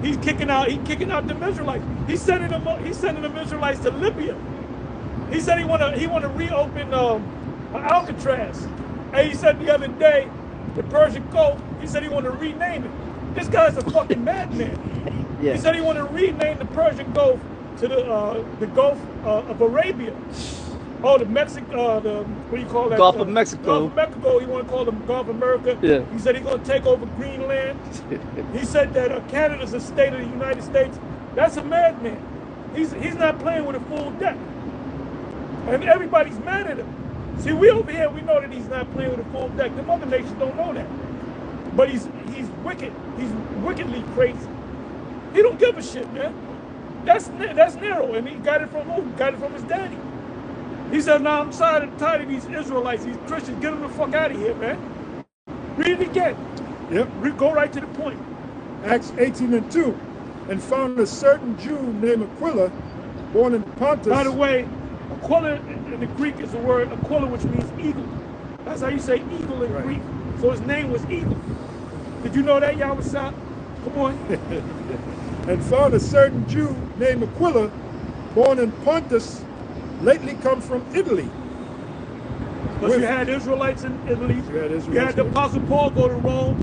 He's kicking out the Israelites. He's sending them Israelites to Libya. He said he want to reopen Alcatraz. And he said the other day, the Persian Gulf, he said he want to rename it. This guy's a fucking madman. Yeah. He said he want to rename the Persian Gulf to the Gulf of Arabia. Oh, the Mexico, what do you call that? Gulf of Mexico. Gulf of Mexico. He want to call them Gulf of America. Yeah. He said he's going to take over Greenland. He said that Canada's a state of the United States. That's a madman. He's not playing with a full deck. And everybody's mad at him. See, we over here, we know that he's not playing with a full deck. The other nations don't know that. But he's wicked. He's wickedly crazy. He don't give a shit, man. That's Nero, and he got it from who? Got it from his daddy. He said, "Now I'm tired of these Israelites, these Christians. Get them the fuck out of here, man." Read it again. Yep. Go right to the point. Acts 18 and 2. And found a certain Jew named Aquila, born in Pontus. By the way, Aquila in the Greek is the word Aquila, which means eagle. That's how you say eagle in Greek. So his name was Eagle. Did you know that, Yahweh? Come on. And found a certain Jew named Aquila, born in Pontus, lately come from Italy. Because you had Israelites in Italy. You had the Apostle Paul go to Rome.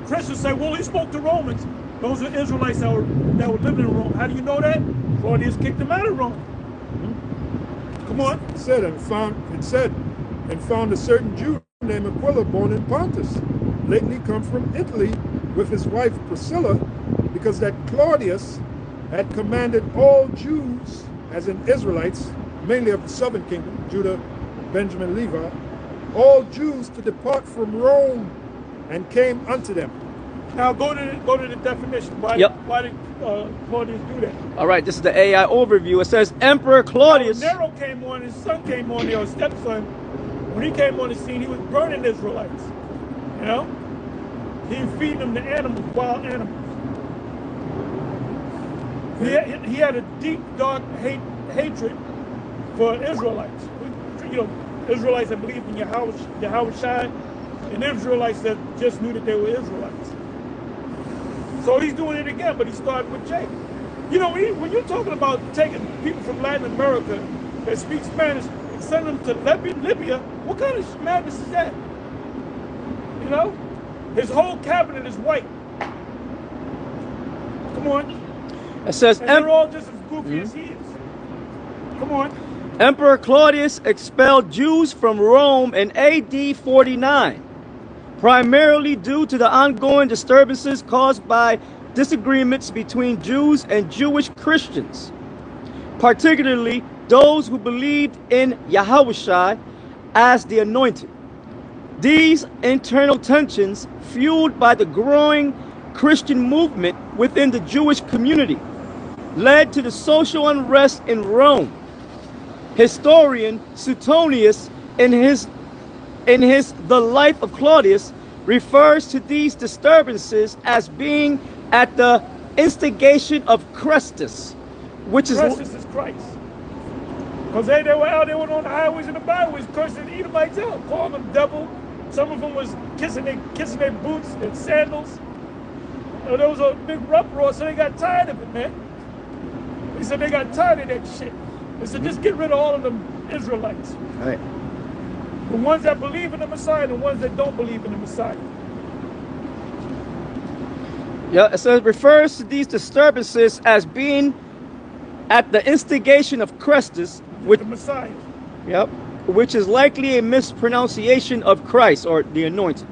Christians say, well, he spoke to Romans. Those are Israelites that were living in Rome. How do you know that? Claudius kicked them out of Rome. Come on. It said, and found a certain Jew named Aquila, born in Pontus, lately come from Italy, with his wife Priscilla, because that Claudius had commanded all Jews, as in Israelites, mainly of the southern kingdom, Judah, Benjamin, Levi, all Jews to depart from Rome, and came unto them. Now go to the definition. Why did Claudius do that? All right, this is the AI overview. It says Emperor Claudius. Now, Nero came on, his son came on, his stepson. When he came on the scene, he was burning Israelites. You know? He was feeding them to animals, wild animals. He had a deep, dark hatred for Israelites. You know, Israelites that believed in Yahweh Shai, and Israelites that just knew that they were Israelites. So he's doing it again, but he started with Jake. You know, when you're talking about taking people from Latin America that speak Spanish and sending them to Libya, what kind of madness is that? You know? His whole cabinet is white. Come on. It says, and they're all just as goofy as he is. Come on. Emperor Claudius expelled Jews from Rome in AD 49, primarily due to the ongoing disturbances caused by disagreements between Jews and Jewish Christians, particularly those who believed in Yahushua as the Anointed. These internal tensions, fueled by the growing Christian movement within the Jewish community, led to the social unrest in Rome. Historian Suetonius, in his The Life of Claudius, refers to these disturbances as being at the instigation of Christus, which is Christ. Because they were out there on the highways and the byways cursing the Edomites out, calling them devil. Some of them was kissing their boots and sandals. There was a big uproar, so they got tired of it, man. They said they got tired of that shit. They said, just get rid of all of them Israelites. All right. The ones that believe in the Messiah, the ones that don't believe in the Messiah. Yeah, so it refers to these disturbances as being at the instigation of Christus, which the Messiah. Yep, which is likely a mispronunciation of Christ or the Anointed.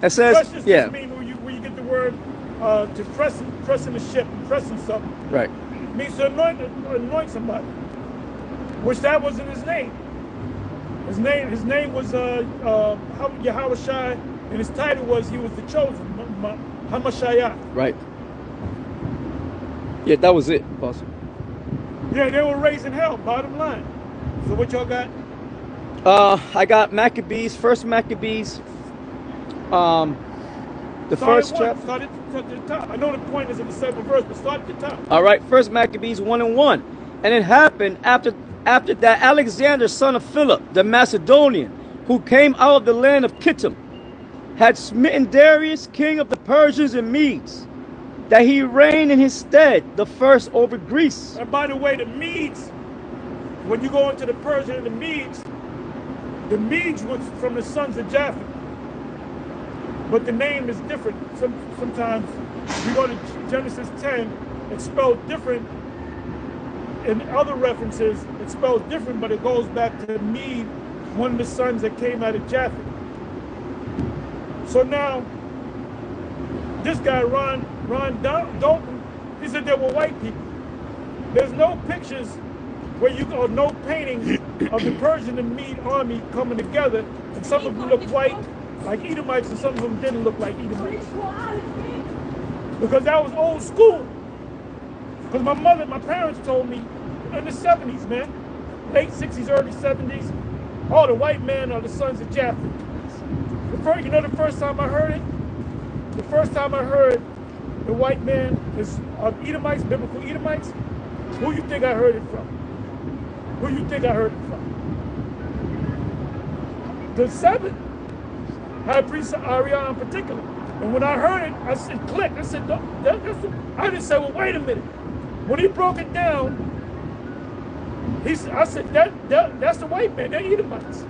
It says, Christus just mean where you get the word to press in the ship, pressing something. Right. It means to anoint somebody, which that wasn't his name. His name was Yahushai, and his title was he was the chosen, Hamashiach. Right. Yeah, that was it, Apostle. Yeah, they were raising hell, bottom line. So what y'all got? I got Maccabees, first Maccabees. The first chapter. Start at the top. I know the point is in the 7th verse, but start at the top. All right, first Maccabees 1:1. And it happened after that Alexander, son of Philip, the Macedonian, who came out of the land of Kittim, had smitten Darius, king of the Persians and Medes, that he reigned in his stead, the first over Greece. And by the way, the Medes, when you go into the Persian and the Medes was from the sons of Japheth. But the name is different. Sometimes you go to Genesis 10, it's spelled different. In other references, it's spelled different, but it goes back to Mede, one of the sons that came out of Japheth. So now, this guy, Ron Dalton, he said there were white people. There's no pictures where or no paintings of the Persian and Mede army coming together, and some of them look white, like Edomites, and some of them didn't look like Edomites. Because that was old school. Because my parents told me in the 70s, man, late 60s, early 70s, the white men are the sons of Japheth. You know the first time I heard it? The first time I heard the white man is of Edomites, biblical Edomites, who you think I heard it from? Who you think I heard it from? The 7th high priest Ariana in particular. And when I heard it, I said, click. I said, I just said, well, wait a minute. When he broke it down, I said, that's the white man, they're Edomites.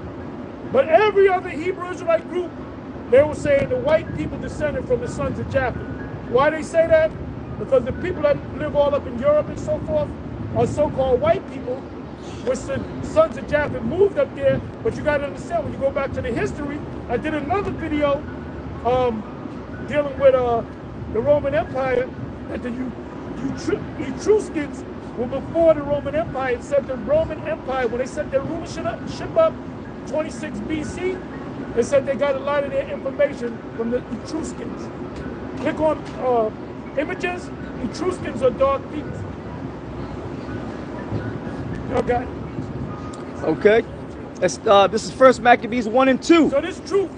But every other Hebrew Israelite group, they were saying the white people descended from the sons of Japheth. Why they say that? Because the people that live all up in Europe and so forth are so-called white people, which the sons of Japheth moved up there. But you got to understand, when you go back to the history, I did another video dealing with the Roman Empire, that the Etruscans were before the Roman Empire. It said the Roman Empire, when they set their rulership up, 26 BC, they said they got a lot of their information from the Etruscans. Click on images. Etruscans are dark people. Okay. Okay. This is First Maccabees 1 and 2. So this truth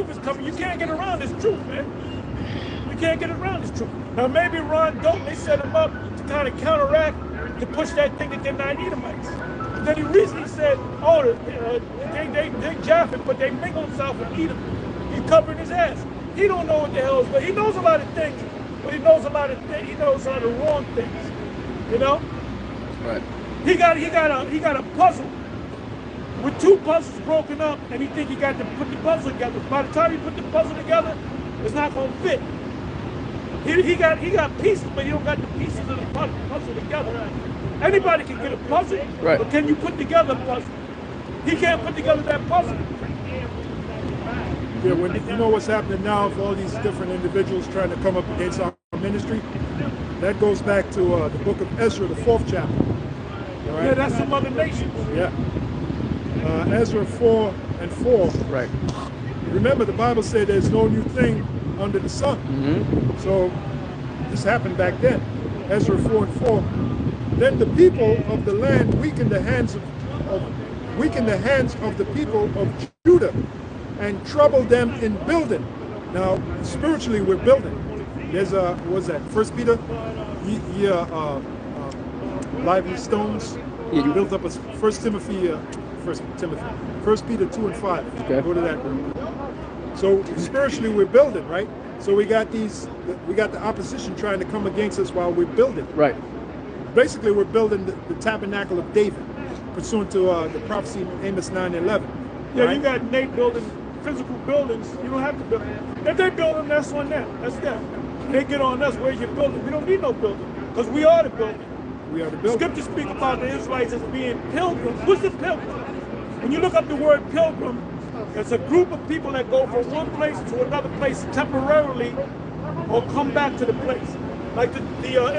is coming. You can't get around this truth, man. You can't get around this truth. Now maybe Ron Dalton, they set him up to kind of counteract, to push that thing that they're not Edomites. And then he recently said, they Japheth, but they mingle himself with Edom. He's covering his ass. He don't know what the hell is, but he knows a lot of things. But he knows a lot of things. He knows a lot of wrong things. You know? Right. He got a puzzle with two puzzles broken up, and he think he got to put the puzzle together. By the time he put the puzzle together, it's not gonna fit. He got pieces, but he don't got the pieces of the puzzle together. Anybody can get a puzzle, right, but can you put together a puzzle? He can't put together that puzzle. Yeah, when you know what's happening now with all these different individuals trying to come up against our ministry, that goes back to the book of Ezra, the 4th chapter. Right? Yeah, that's some other nations. Yeah. Ezra 4 and 4. Right. Remember, the Bible said there's no new thing under the sun. Mm-hmm. So this happened back then. Ezra 4 and 4. Then the people of the land weakened the hands of the people of Judah and troubled them in building. Now, spiritually, we're building. There's what's that? 1 Peter, lively stones. Yeah, you built up a 1 Peter 2 and 5. Okay. Go to that room. So spiritually, we're building, right? So we got the opposition trying to come against us while we're building. Right. Basically, we're building the tabernacle of David, pursuant to the prophecy in Amos 9:11. Yeah, right? you got Nate building physical buildings. You don't have to build them. If they build them, that's on them. That's them. They get on us. Where's your building? We don't need no building, because we are the building. We are the building. Scripture speak about the Israelites as being pilgrims. What's a pilgrim? When you look up the word pilgrim, it's a group of people that go from one place to another place temporarily, or come back to the place. Like the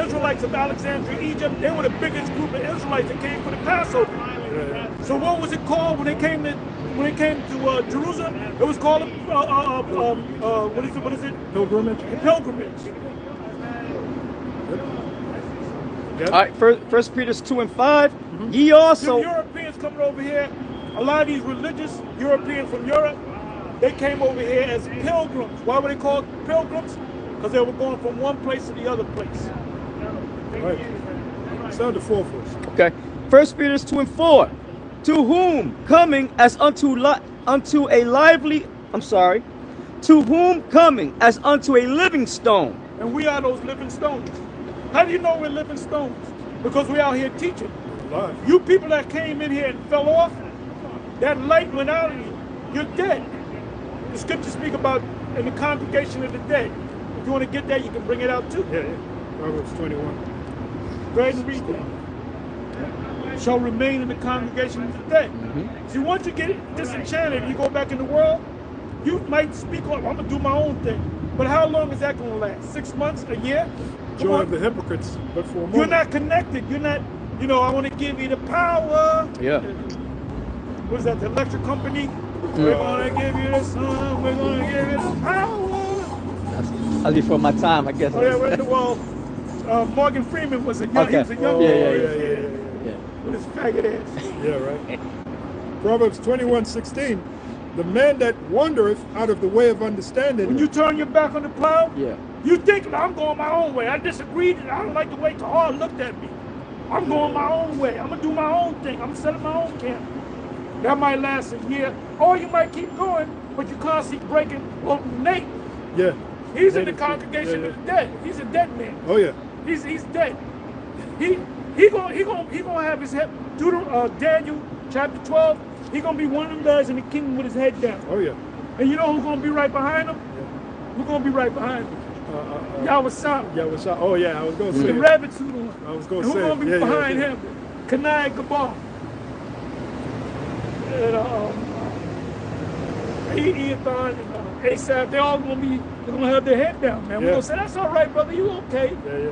Israelites of Alexandria, Egypt, they were the biggest group of Israelites that came for the Passover. So what was it called when they came to Jerusalem? It was called what is it? Pilgrimage. Pilgrimage. Yep. All right, First Peter 2:5. Ye also. The Europeans coming over here, a lot of these religious Europeans from Europe, they came over here as pilgrims. Why were they called pilgrims? Because they were going from one place to the other place. Right. Start the 4 verse. Okay. First Peter 2:4. To whom coming as unto a lively. To whom coming as unto a living stone. And we are those living stones. How do you know we're living stones? Because we're out here teaching. Live. You people that came in here and fell off, that light went out of you. You're dead. The scriptures speak about in the congregation of the dead. If you want to get that, you can bring it out too. Yeah. Proverbs 21. Go ahead and read that. Shall remain in the congregation of the dead. See, once you get disenchanted, you go back in the world, you might speak on, I'm going to do my own thing. But how long is that going to last? 6 months? A year? Joy of the hypocrites, but for a moment. You're not connected. You're not, I want to give you the power. Yeah. What is that, the electric company? We're going to give you the sun. We're going to give you the power. That's before my time, I guess. Oh, yeah, we're in the world. Morgan Freeman was a young, he was a young Yeah. with his faggot ass. Yeah, right. Proverbs 21:16. The man that wandereth out of the way of understanding. When you turn your back on the plow, Yeah. you think I'm going my own way. I disagreed. I don't like the way Tahar looked at me. I'm going my own way. I'm going to do my own thing. I'm setting my own camp. That might last a year. Or you might keep going, but you constantly breaking. Well, Nate, Yeah. he's in the congregation of the dead. He's a dead man. Oh yeah. He's dead. He gonna have his head. Daniel chapter 12. He gonna be one of them guys in the kingdom with his head down. Oh yeah. And you know who's gonna be right behind him? Who's gonna be right behind him? Yahweh Sam. Yeah, what's up? Oh yeah, I was gonna With say. the rabbit suit on. I was gonna And say. who's gonna be behind him? Kanai Gabal. And Ethan and Asaph, they all gonna have their head down, man. We're gonna say, that's all right, brother, you okay? Yeah.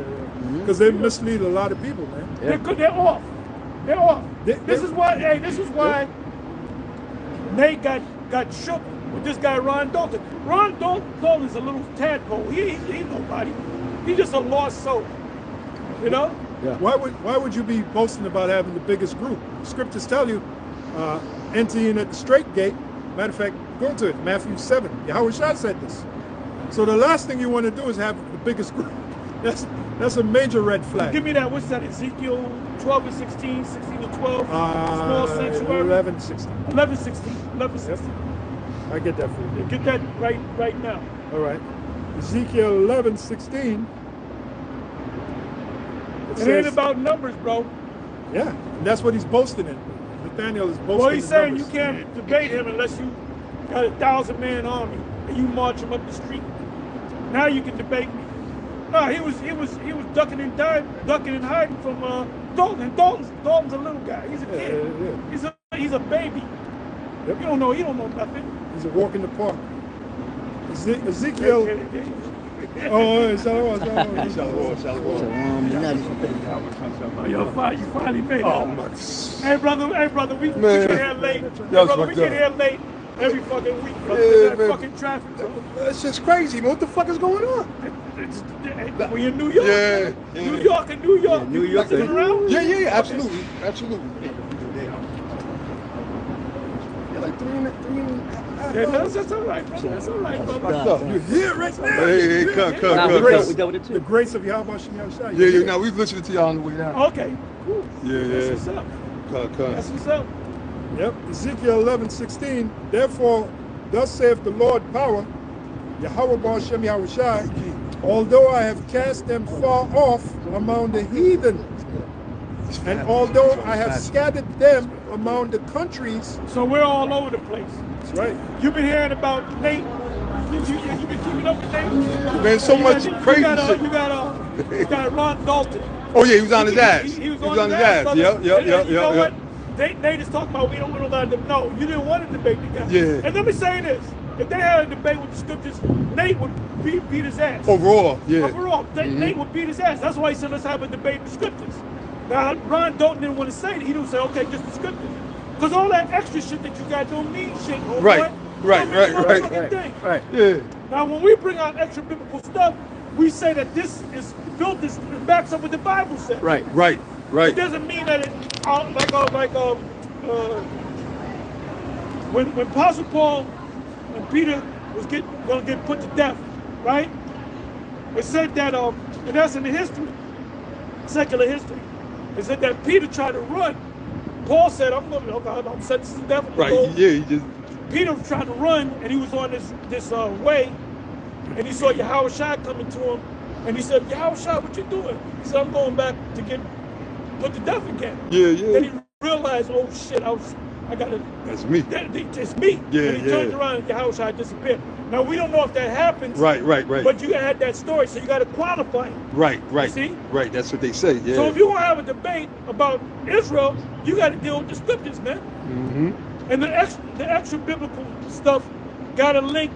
Because they mislead a lot of people, man. They're off. They're off. This is why Nate got shook with this guy Ron Dalton. Ron Dalton is a little tadpole. He's nobody. He's just a lost soul. You know? Yeah. Why would you be boasting about having the biggest group? Scriptures tell you, enter in at the straight gate. Matter of fact, go to it, Matthew 7. Yahweh Shah said this. So the last thing you want to do is have the biggest group. That's a major red flag. Give me that. What's that? Ezekiel 12 and 16, 16 to 12. Small sanctuary. 11, 16. 11, 16. 11, 16. I get that for you. Get that right now. All right. Ezekiel 11, 16. It ain't about numbers, bro. Yeah, and that's what he's boasting in. Nathaniel is boasting. Well, he's in saying numbers. you can't debate him unless you got a 1,000-man army and you march him up the street. Now you can debate me. No, he was ducking and hiding from Dalton. And Dalton's a little guy. He's a kid. Yeah. He's a baby. Yep. He don't know nothing. He's a walk in the park. Ezekiel. Oh, Shalom. You finally made it. Oh, my. Hey, brother, we get here late. Hey, brother, we get here late every fucking week, brother. Yeah, That man. fucking traffic, bro. That's just crazy, man. What the fuck is going on? We in New York. Yeah. New York and New York. New York. You around? Yeah, absolutely. Yeah, like three and a Yeah, that's all right, brother. That's all right, brother. half. You're here right now. Hey, Nah, cut. we dealt with it The too. grace of Yahweh Shem Shah. Yeah, now we've listening to y'all on the way down. Okay, cool. Yeah. That's what's up. Cut. That's what's up. Yep. Ezekiel 11, 16. Therefore, thus saith the Lord power, Yahweh Ba'ashem Yahushai, although I have cast them far off among the heathen, and although I have scattered them among the countries. So we're all over the place. That's right. You've been hearing about Nate. You been keeping up with Nate? Man, so much crazy shit. You got Ron Dalton. Oh yeah, he was on his ass. He was on on his his ass. brother. Yep. You know what? Nate is talking about we don't want to know. You didn't want to debate the guy. Yeah. And let me say this. If they had a debate with the scriptures, Nate would beat his ass. Overall, yeah. Overall, Nate would beat his ass. That's why he said let's have a debate with the scriptures. Now, Ron Dalton didn't want to say it. He didn't say, okay, just the scriptures. Because all that extra shit that you got don't mean shit. Right, right, Thing. Right. Yeah. Now, when we bring out extra biblical stuff, we say that this is built, this backs up what the Bible says. Right. Right. Right. It doesn't mean that it, when Apostle Paul and Peter was going to get put to death, right? It said that, and that's in the history, secular history. It said that Peter tried to run. Paul said, I'm sentenced to death. Right. Yeah. He just. Peter was trying to run, and he was on this way, and he saw Yahushua coming to him, and he said, Yahushua, what you doing? He said, I'm going back to get put to death again. Yeah, yeah. Then he realized, oh shit, I got to. That's me. It's me. Yeah, and he turned around, and Yahushua disappeared. Now we don't know if that happens. Right. But you had that story, so you got to qualify it. Right. You see? Right. That's what they say. Yeah. So if you want to have a debate about Israel, you got to deal with the scriptures, man. Mm-hmm. And the extra biblical stuff got to link,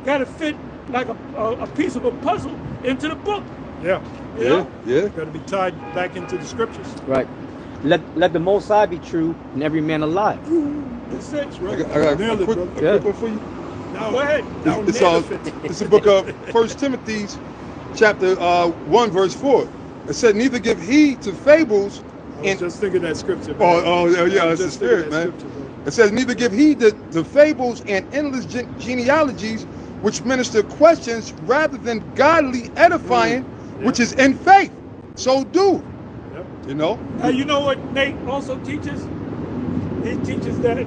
got to fit like a piece of a puzzle into the book. Yeah. You know? Yeah. Got to be tied back into the scriptures. Right. Let the Most High be true and every man alive. That's it. I got Nailed a it, quick brother. one for you. Now, Go ahead. now It's nail all. it. It's the book of 1 Timothy, chapter 1, verse 4. It said, "Neither give heed to fables." I was just thinking that scripture. Man. Oh, yeah, I was it's the just thinking spirit, that man. scripture, It says, "Neither give heed to fables and endless genealogies, which minister questions rather than godly edifying, which is in faith. So do." Yep. You know. Now you know what Nate also teaches? He teaches that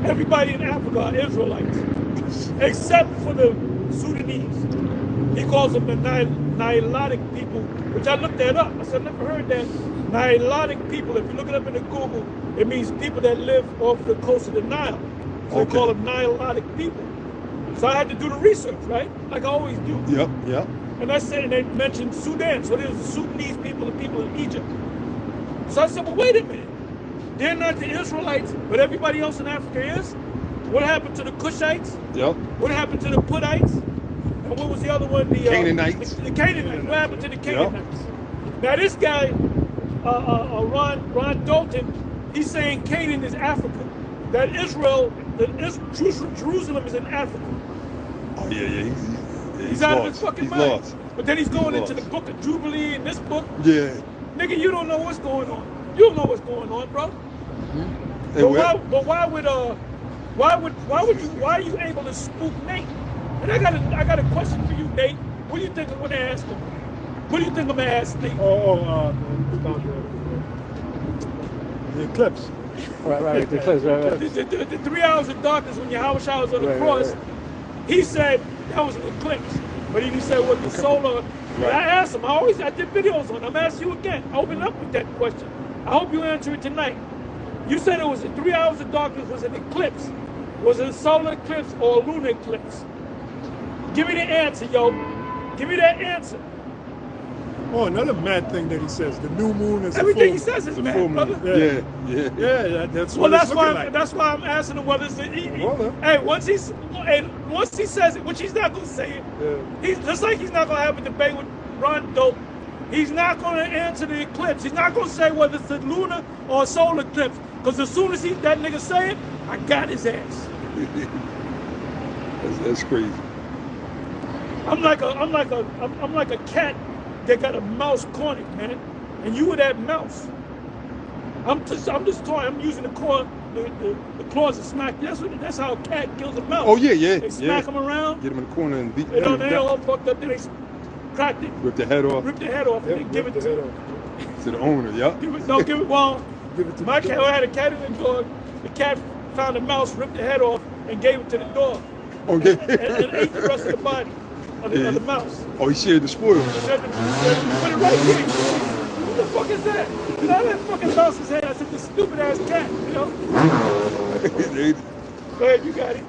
everybody in Africa are Israelites, except for the Sudanese. He calls them the Nilotic people, which I looked that up. I said, I never heard that. Nilotic people, if you look it up in the Google, it means people that live off the coast of the Nile. So they call them Nilotic people. So I had to do the research, right? Like I always do. Yep. And I said, and they mentioned Sudan. So there's the Sudanese people, the people in Egypt. So I said, well, wait a minute. They're not the Israelites, but everybody else in Africa is. What happened to the Cushites? Yep. What happened to the Puttites? And what was the other one? The Canaanites. The Canaanites. What happened to the Canaanites? Now this guy, Ron Dalton, he's saying Canaan is Africa. That Jerusalem is in Africa. Oh yeah. He's out of his fucking mind. Lost. But then he's going into the book of Jubilee and this book. Yeah. Nigga, you don't know what's going on. You don't know what's going on, bro. Hey, But why are you able to spook Nate? And I got a question for you, Nate. What do you think I'm gonna ask him? What do you think I'm gonna ask Nate? The eclipse. Right. The eclipse, right. The 3 hours of darkness when Yahushua was on the cross, he said that was an eclipse. But he said what the solar. But I asked him, I did videos on it. I'm asking you again. I opened up with that question. I hope you answer it tonight. You said it was 3 hours of darkness was an eclipse. Was it a solar eclipse or a lunar eclipse? Give me the answer, yo. Give me that answer. Oh, another mad thing that he says: the new moon is Everything a he full says is moon. mad, brother. Yeah. That's Well, what it's looking like. that's why I'm asking him whether it's hey, once he says it, which he's not gonna say it. He's just like he's not gonna have a debate with Ron Dope. He's not gonna answer the eclipse. He's not gonna say whether it's a lunar or a solar eclipse. Because as soon as that nigga say it, I got his ass. That's crazy. I'm like a cat that got a mouse cornered, man. And you were that mouse. I'm just toying. I'm using the claws to smack. That's how a cat kills a mouse. Oh yeah. They smack them around. Get them in the corner and beat They them. don't all fucked up. Then they cracked it. Rip the head off. Rip the head off and then give it to the owner. Yeah. give it to my cat. I had a cat and a dog. The cat found a mouse, ripped the head off, and gave it to the dog. Okay. and ate the rest of the body of the mouse. Oh, he shared the spoils. Put it right here. What the fuck is that? You know that fucking mouse's head? I said, this stupid ass cat, you know? Go ahead, you got it.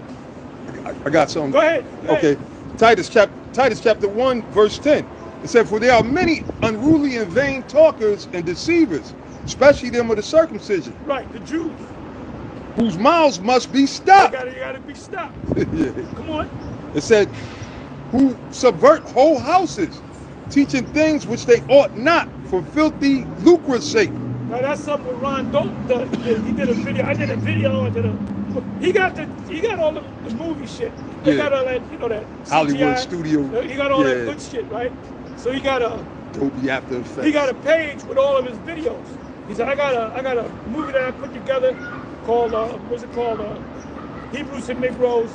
I got something. Go ahead. Okay. Titus chapter 1, verse 10. It said, "For there are many unruly and vain talkers and deceivers, especially them of the circumcision, Right, the Jews. whose mouths must be stopped." You gotta be stopped. Yeah. Come on. It said, "Who subvert whole houses, teaching things which they ought not, for filthy lucre's sake. Now that's something with Ron Dalton does. He did a video. I did a video. He got all the movie shit. He got all that, that Hollywood CGI. studio. He got all that good shit, right? So he got Dolby After Effects. He got a page with all of his videos. He said, I got a movie that I put together called what's it called? Hebrews and Negroes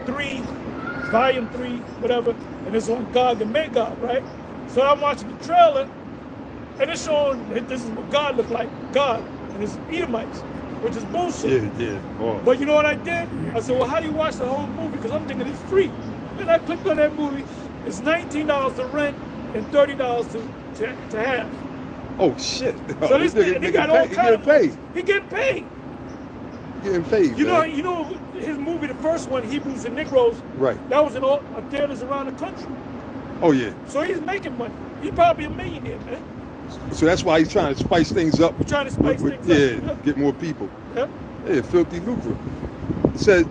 3, Volume 3, whatever, and it's on Gog and Magog, right? So I'm watching the trailer, and it's showing that this is what God looked like, God and his Edomites, which is bullshit. Yeah. Oh. But you know what I did? I said, well, how do you watch the whole movie? Because I'm thinking it's free. Then I clicked on that movie. It's $19 to rent and $30 to have. Oh shit! So this nigga, he got all kinds of paid. He getting paid. Getting paid. You know his movie, the first one, Hebrews and Negroes. Right. That was in all theaters around the country. Oh yeah. So he's making money. He's probably a millionaire, man. So that's why he's trying to spice things up. He's trying to spice things up. Yeah, get more people. Yeah, filthy lucre. It said,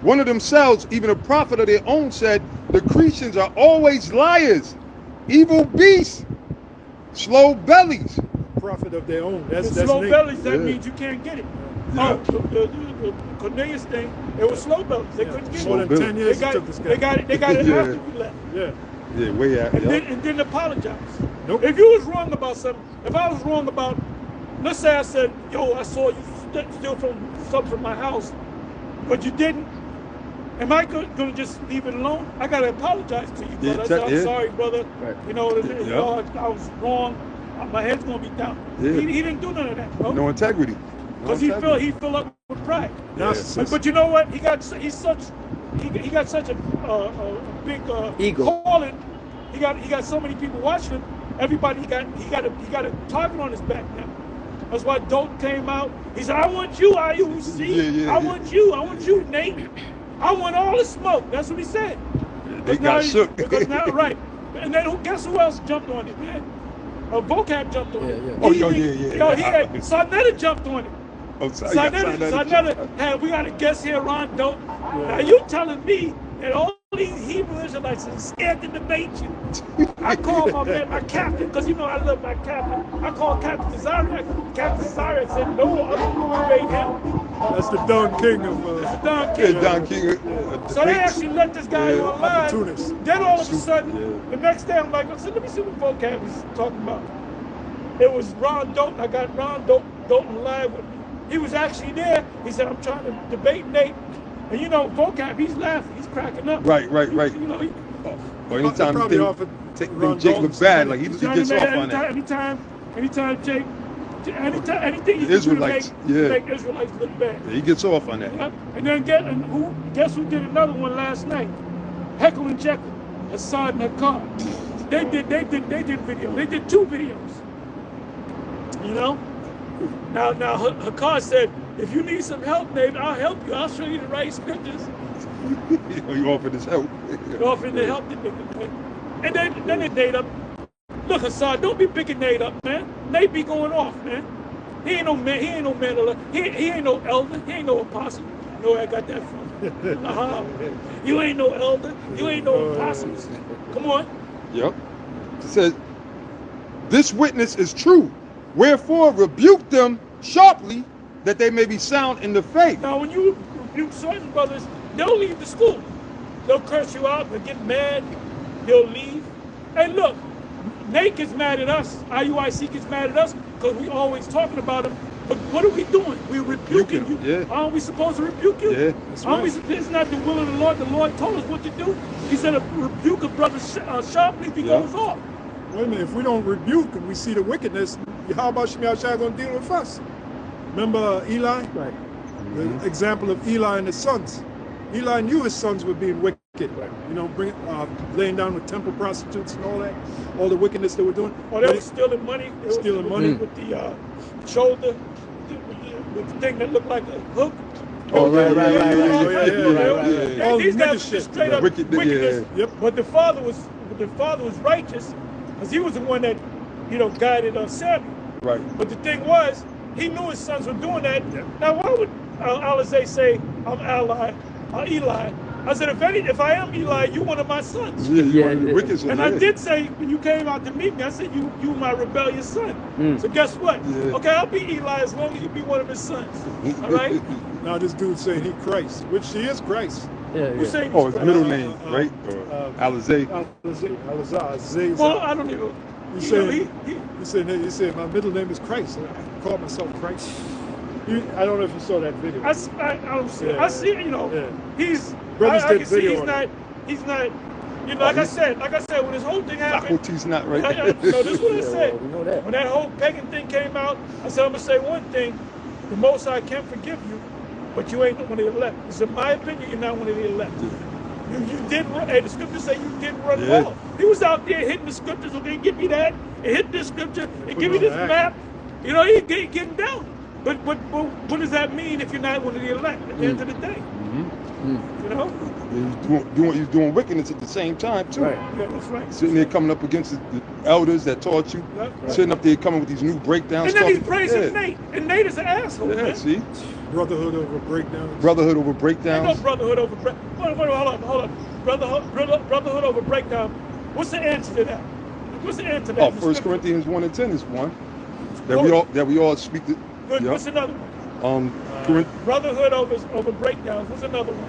one of themselves, even a prophet of their own, said, the Cretans are always liars, evil beasts, slow bellies. Prophet of their own. That's slow name. bellies. That means you can't get it. Yeah. Oh, the Cornelius thing. It was slow bellies. They couldn't get it. More than 10 years. They got it after we left. Yeah, way after. And then apologize. Nope. If you was wrong about something, if I was wrong about, let's say I said, yo, I saw you steal something from my house, but you didn't. Am I gonna just leave it alone? I gotta apologize to you, brother. I said, I'm sorry, brother. Right. I was wrong. My head's gonna be down. Yeah. He didn't do none of that, bro. No integrity. Because he filled up with pride. But you know what? He got such a big ego. Calling. He got so many people watching him. Everybody he got a target on his back now. That's why Dalton came out. He said, I want you, IUC. I want you, Nate. I want all the smoke. That's what he said. They got shook. Because now, right. And then guess who else jumped on it, man? Vocab jumped on it. Oh, yeah. Sarnetta jumped on it. Oh, Sarnetta, we got a guest here, Ron Dalton. Now you telling me that all these Hebrew Israelites are scared to debate you. I called my captain, because I love my captain. I called Captain Cesario. Captain Cesario said, no, I'm going to debate him. That's the Don King of... Don King. So they actually let this guy on live. Then all of a sudden, the next day I'm like, let me see what Vocab is talking about. It was Ron Dalton. I got Ron Dalton live with me. He was actually there. He said, I'm trying to debate Nate. And Vocab, he's laughing. He's cracking up. Right. Anytime Jake look bad, like he gets off on that. Anytime Jake, anything he can do to make Israelites look bad. Yeah, he gets off on that. And then guess who did another one last night? Heckle and Jekyll, Assad and Hakar. They did video. They did 2 videos. Now Hakar said, if you need some help, Nate, I'll help you. I'll show you the right scriptures. You offered his help. You offered to help the nigga. And then they Nate up. Look, Hassan, don't be picking Nate up, man. Nate be going off, man. He ain't no man. He ain't no man. He ain't no elder. He ain't no apostle. You know where I got that from? You ain't no elder. You ain't no apostles. Come on. Yep. It says, this witness is true. Wherefore rebuke them sharply, that they may be sound in the faith. Now, when you rebuke certain brothers, they'll leave the school. They'll curse you out. They'll get mad. They'll leave. And look, Nate gets mad at us. IUIC gets mad at us because we always talking about him. But what are we doing? We're rebuking you. Yeah. Aren't we supposed to rebuke you? Yeah. It's not the will of the Lord. The Lord told us what to do. He said, rebuke a brother sharply if he goes off. Wait a minute. If we don't rebuke and we see the wickedness, how about Shemi Ashai going to deal with us? Remember Eli? Right. The example of Eli and his sons. Eli knew his sons were being wicked. Right. Laying down with temple prostitutes and all that. All the wickedness they were doing. Oh, they were stealing money. Stealing money. With the shoulder, with the thing that looked like a hook. Oh, right. These guys were straight up wickedness. Yep. But the father was righteous, because he was the one that, guided Samuel. Right. But the thing was, he knew his sons were doing that. Yeah. Now, why would Alizé say, I'm Eli, I said, if I am Eli, you one of my sons. Yeah, you Yeah, one of the yeah. wicked sons. And I did say, when you came out to meet me, I said, you my rebellious son. So guess what? Yeah. Okay, I'll be Eli as long as you be one of his sons. All right? Now this dude saying he Christ, which he is Christ. Yeah, Who's saying Oh, he's his Christ? middle name, right? Or Alizé. Alizé. Well, I don't even. He You know, said, he said, my middle name is Christ. I call myself Christ. I don't know if you saw that video. I don't see. Yeah. I see. You know, Yeah. he's. Brothers I did can see video he's on not. it. He's not. You know, like I said, when this whole thing happened. Faculty's not right. No, this is what I said. well, we know that. When that whole pagan thing came out, I said, I'm gonna say one thing: the Most High can forgive you, but you ain't one of the elect. It's in my opinion, you're not one of the elect. You did run. Hey, the scriptures say you did run well. He was out there hitting the scriptures. Okay, give me that. And hit this scripture. And give me this map. You know, he getting down. But what does that mean if you're not one of the elect at the end of the day? You know? You're doing wickedness at the same time too. Right. Yeah, that's right. Sitting there coming up against the elders that taught you. Yeah. Sitting up there coming with these new breakdowns. And then he's talking- praising Nate. And Nate is an asshole, Yeah, man. see? Brotherhood over breakdown. Brotherhood over Ain't no breakdowns. brotherhood over hold on. Brotherhood over breakdown. What's the answer to that? What's the answer to that? Oh, in the 1 scripture? Corinthians 1 and 10 is one. Good. That we all speak the Good. yeah. What's another one? Corinth, Brotherhood over breakdowns. What's another one?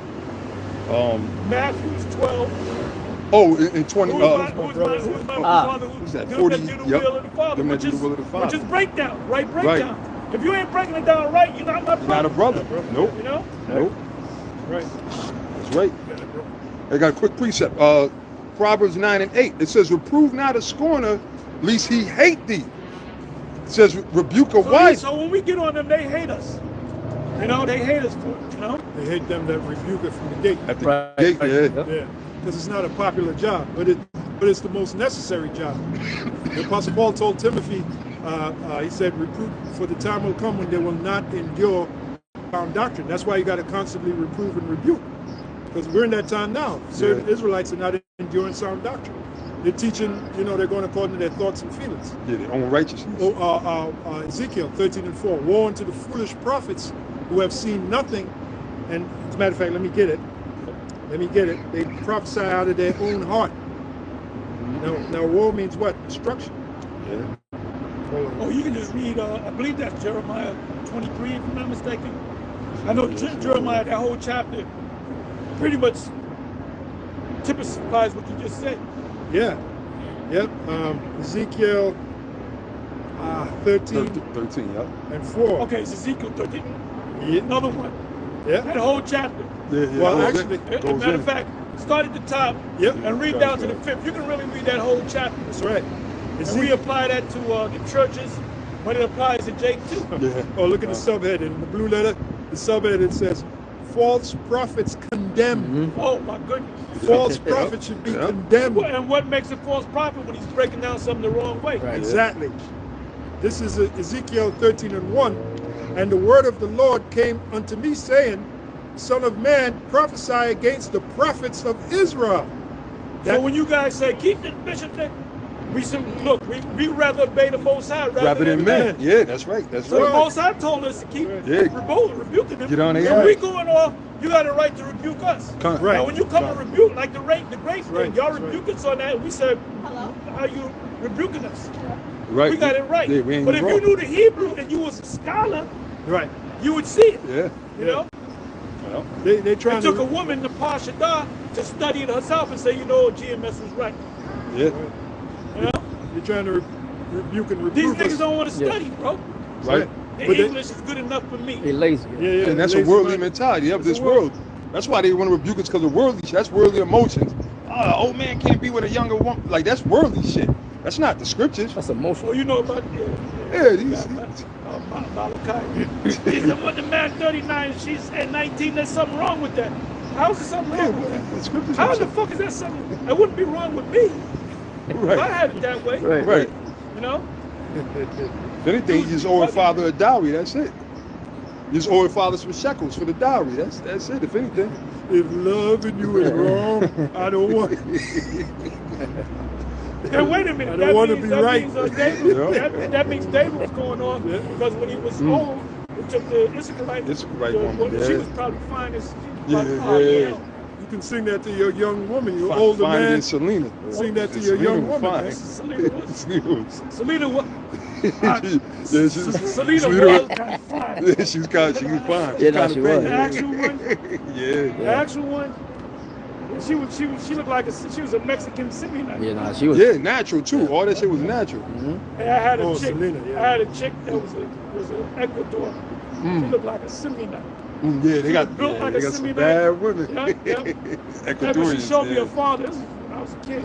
Matthew's 12. in 20 Who's my father? who's that? Them 40, that do the yep. will of the Father, Them that which do the is will of the Father. which is breakdown, right? Breakdown. If you ain't breaking it down right, you're not my brother. Not a brother. Nope. You know? Nope. Right. That's right. I got a quick precept. Proverbs 9 and 8. It says, reprove not a scorner, lest he hate thee. It says, rebuke a wise. So when we get on them, they hate us. You know, they hate us for it, you know? They hate them that rebuke it from the gate. At the Right. gate, yeah. Yeah, because it's not a popular job, but it's the most necessary job. The Apostle Paul told Timothy, he said, reprove, for the time will come when they will not endure sound doctrine. That's why you got to constantly reprove and rebuke, because we're in that time now. Certain Israelites are not enduring sound doctrine. They're teaching, you know, they're going according to their thoughts and feelings. Yeah, their own righteousness. Ezekiel 13 and 4, woe unto the foolish prophets who have seen nothing. And as a matter of fact, let me get it. They prophesy out of their own heart. Now woe means what? Destruction. Yeah. Oh, you can just read, I believe that's Jeremiah 23, if I'm not mistaken. I know Jeremiah, that whole chapter, pretty much typifies what you just said. Yeah. Yep. Ezekiel 13 13, yeah. and 4. Okay, it's Ezekiel 13. Yeah. Another one. Yeah. That whole chapter. Yeah, Well, goes actually, in. As a Goes matter in. of fact, start at the top Yep. and read down to the 5th. You can really read that whole chapter. That's right. And we apply that to the churches, but it applies to Jake too. Yeah. Oh, look at the subhead. In the blue letter, the subhead, it says, false prophets condemned. Oh my goodness. False prophets should be Yeah. condemned. And what makes a false prophet when he's breaking down something the wrong way? Right. Exactly. This is Ezekiel 13 and 1. And the word of the Lord came unto me, saying, Son of man, prophesy against the prophets of Israel. So when you guys say keep the bishop there, we rather obey the Most High Rather than men. Yeah, that's right. That's So the right. Most High told us to keep rebuking them. Get on their If ass. we going off, you got a right to rebuke us. Right. Now when you come and rebuke, like the grace thing, Right. y'all That's rebuke us on that, and we said, how you rebuking us? Right. We got it right. Yeah, we ain't But if wrong. you knew the Hebrew and you was a scholar, Right. you would see it. Yeah. You know? Well, They trying It took to a woman, the Pashadah, to study it herself and say, you know, GMS was right. yeah. You know? They're trying to rebuke and These reprove niggas us. don't want to study, bro. Right. The But they- English is good enough for me. They lazy. Yeah, yeah. And that's a lazy worldly mind. mentality of this It's a world. world. That's why they want to rebuke us, because of worldly shit. That's worldly emotions. Old man can't be with a younger woman. Like, that's worldly shit. That's not the scriptures. That's Oh, emotional. you know about Yeah, these. Malachi. He said, what the man 39, she's at 19, there's something wrong with that. How is there something wrong with that? The scriptures. How the fuck is that something? That wouldn't be wrong with me. If I Right. had it that way. Right. Right. You know? If anything, you just owe a father a dowry. That's it. You just owe a father some shekels for the dowry. That's it. If anything. If loving you is wrong, I don't want it. And wait a minute. I don't want to be right. David, that means David was going on Yeah. because when he was old, it took the Issacharite Issacharite woman, She yeah. was probably fine as Yeah, like, oh, yeah. yeah. You can sing that to your young woman, your Fine, older finer man. than Selena. Sing that to Selena your young was woman. fine. Man. Selena was. Selena was. Selena was. Selena was kind of fine. Yeah, she was fine. She Yeah, no, kind she of was. The actual one. Yeah. The actual one. She looked like she was a Mexican Simeonite. Yeah, nah, she was. Yeah, natural too. All that shit was natural. And I had a chick. Selena, yeah. I had a chick that was an Ecuador. She looked like a Simeonite. Yeah, they got, built like they a got some Simeonite. bad women. Yeah. Ecuadorians. She showed me yeah. her father. This was when I was a kid.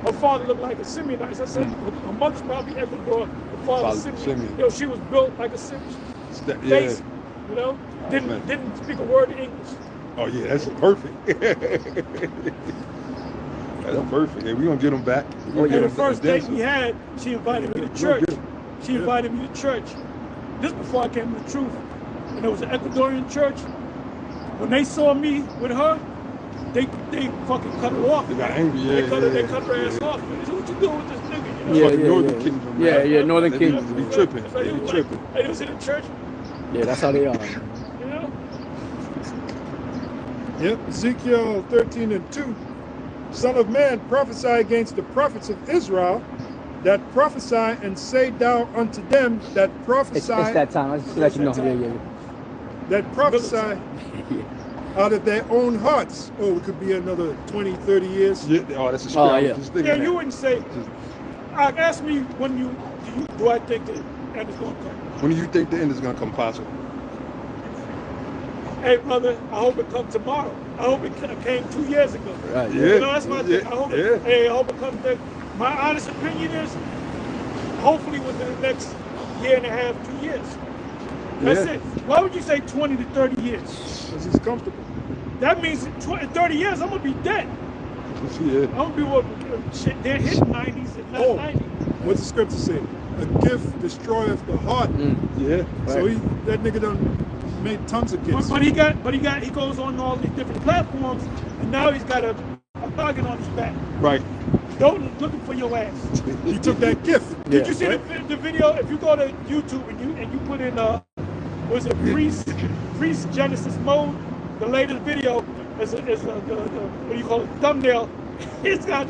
Her father looked like a Simeonite. I said, her mother's probably Ecuador. Her father's Simeon. Yo, she was built like a Simeon. Face, you know, didn't speak a word of English. Oh yeah, that's perfect. That's perfect. Yeah, we gonna get them back. And the first date we had, she invited me to church. She invited me to church. This before I came to the truth. And there was an Ecuadorian church. When they saw me with her, they fucking cut her off. They got angry. Yeah, They cut her ass off. They said, what you doing with this nigga? You know? Northern Kingdom. Man. Yeah, Northern They Kingdom. be tripping. So They be tripping. They was in the church, Yeah, that's how they are. you know? Yep, Ezekiel 13:2. Son of man, prophesy against the prophets of Israel, that prophesy and say thou unto them that prophesy. It's that time. I just let you know. Yeah. That prophesy out of their own hearts. Oh, it could be another 20, 30 years. Yeah. Oh, that's a Oh, strong. yeah. Yeah, you wouldn't say, ask me when do I think the end is going to come? When do you think the end is gonna come possible? Hey, brother, I hope it comes tomorrow. I hope it came 2 years ago. Right. Yeah. You know, that's my thing. I hope Yeah. hey, I hope it comes there. My honest opinion is, hopefully within the next year and a half, 2 years. That's Yeah. it. Why would you say 20 to 30 years? Because he's comfortable. That means 30 years, I'm going to be dead. Yeah. I'm going to be what, shit, they're hitting 90s and not 90. What's the scripture say? A gift destroyeth the heart. Yeah. So that nigga done made tons of gifts. But he goes on all these different platforms, and now he's got a target on his back. Right. Don't looking for your ass. He took that gift. Did you see the video? If you go to YouTube and you put in was it Priest Genesis mode? The latest video is the what do you call it? Thumbnail. It's got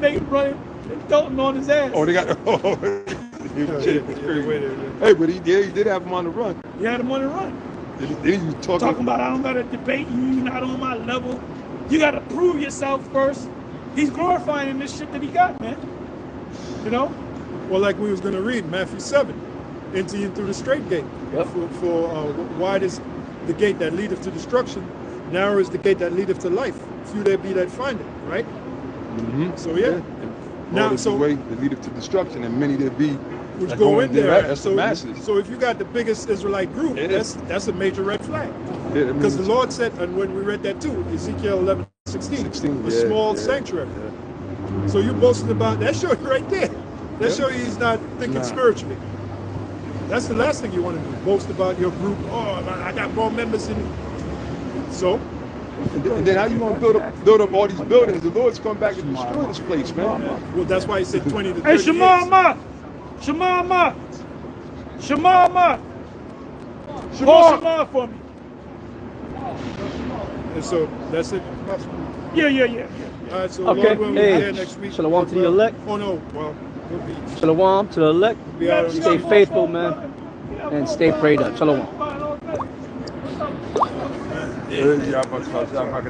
Nate running and Dalton on his ass. Oh, they got. Oh, hey, but he did have him on the run. He had him on the run. Then you Talking about I don't gotta debate you. You're not on my level. You gotta prove yourself first. He's glorifying this shit that he got, man. You know? Well, like we was going to read, Matthew 7, enter ye through the straight gate. Yep. For wide is the gate that leadeth to destruction, narrow is the gate that leadeth to life. Few there be that find it, right? So yeah. Now, so the way that leadeth to destruction, and many there be which that go in there. That's the masses. So if you got the biggest Israelite group, that's a major red flag. Yeah, because the Lord said, and when we read that too, Ezekiel 11:16, a small sanctuary. So you boasting about that, show you right there. That show you he's not thinking spiritually. That's the last thing you want to do, boast about your group. Oh, I got more members in. So. And then how you gonna build up all these buildings? The Lord's come back and destroy this place, man. Well, that's why he said 20 to 30 Hey, years. Shema. Call Shema for me. And so that's it. Yeah. All right, so Okay. Lord willing, we'll be Hey, there next week. shalom to the elect. Oh no, well, we'll be. Shalom to the elect. Be out on Stay the faithful, man, and stay prayed up. Shalom. Yeah,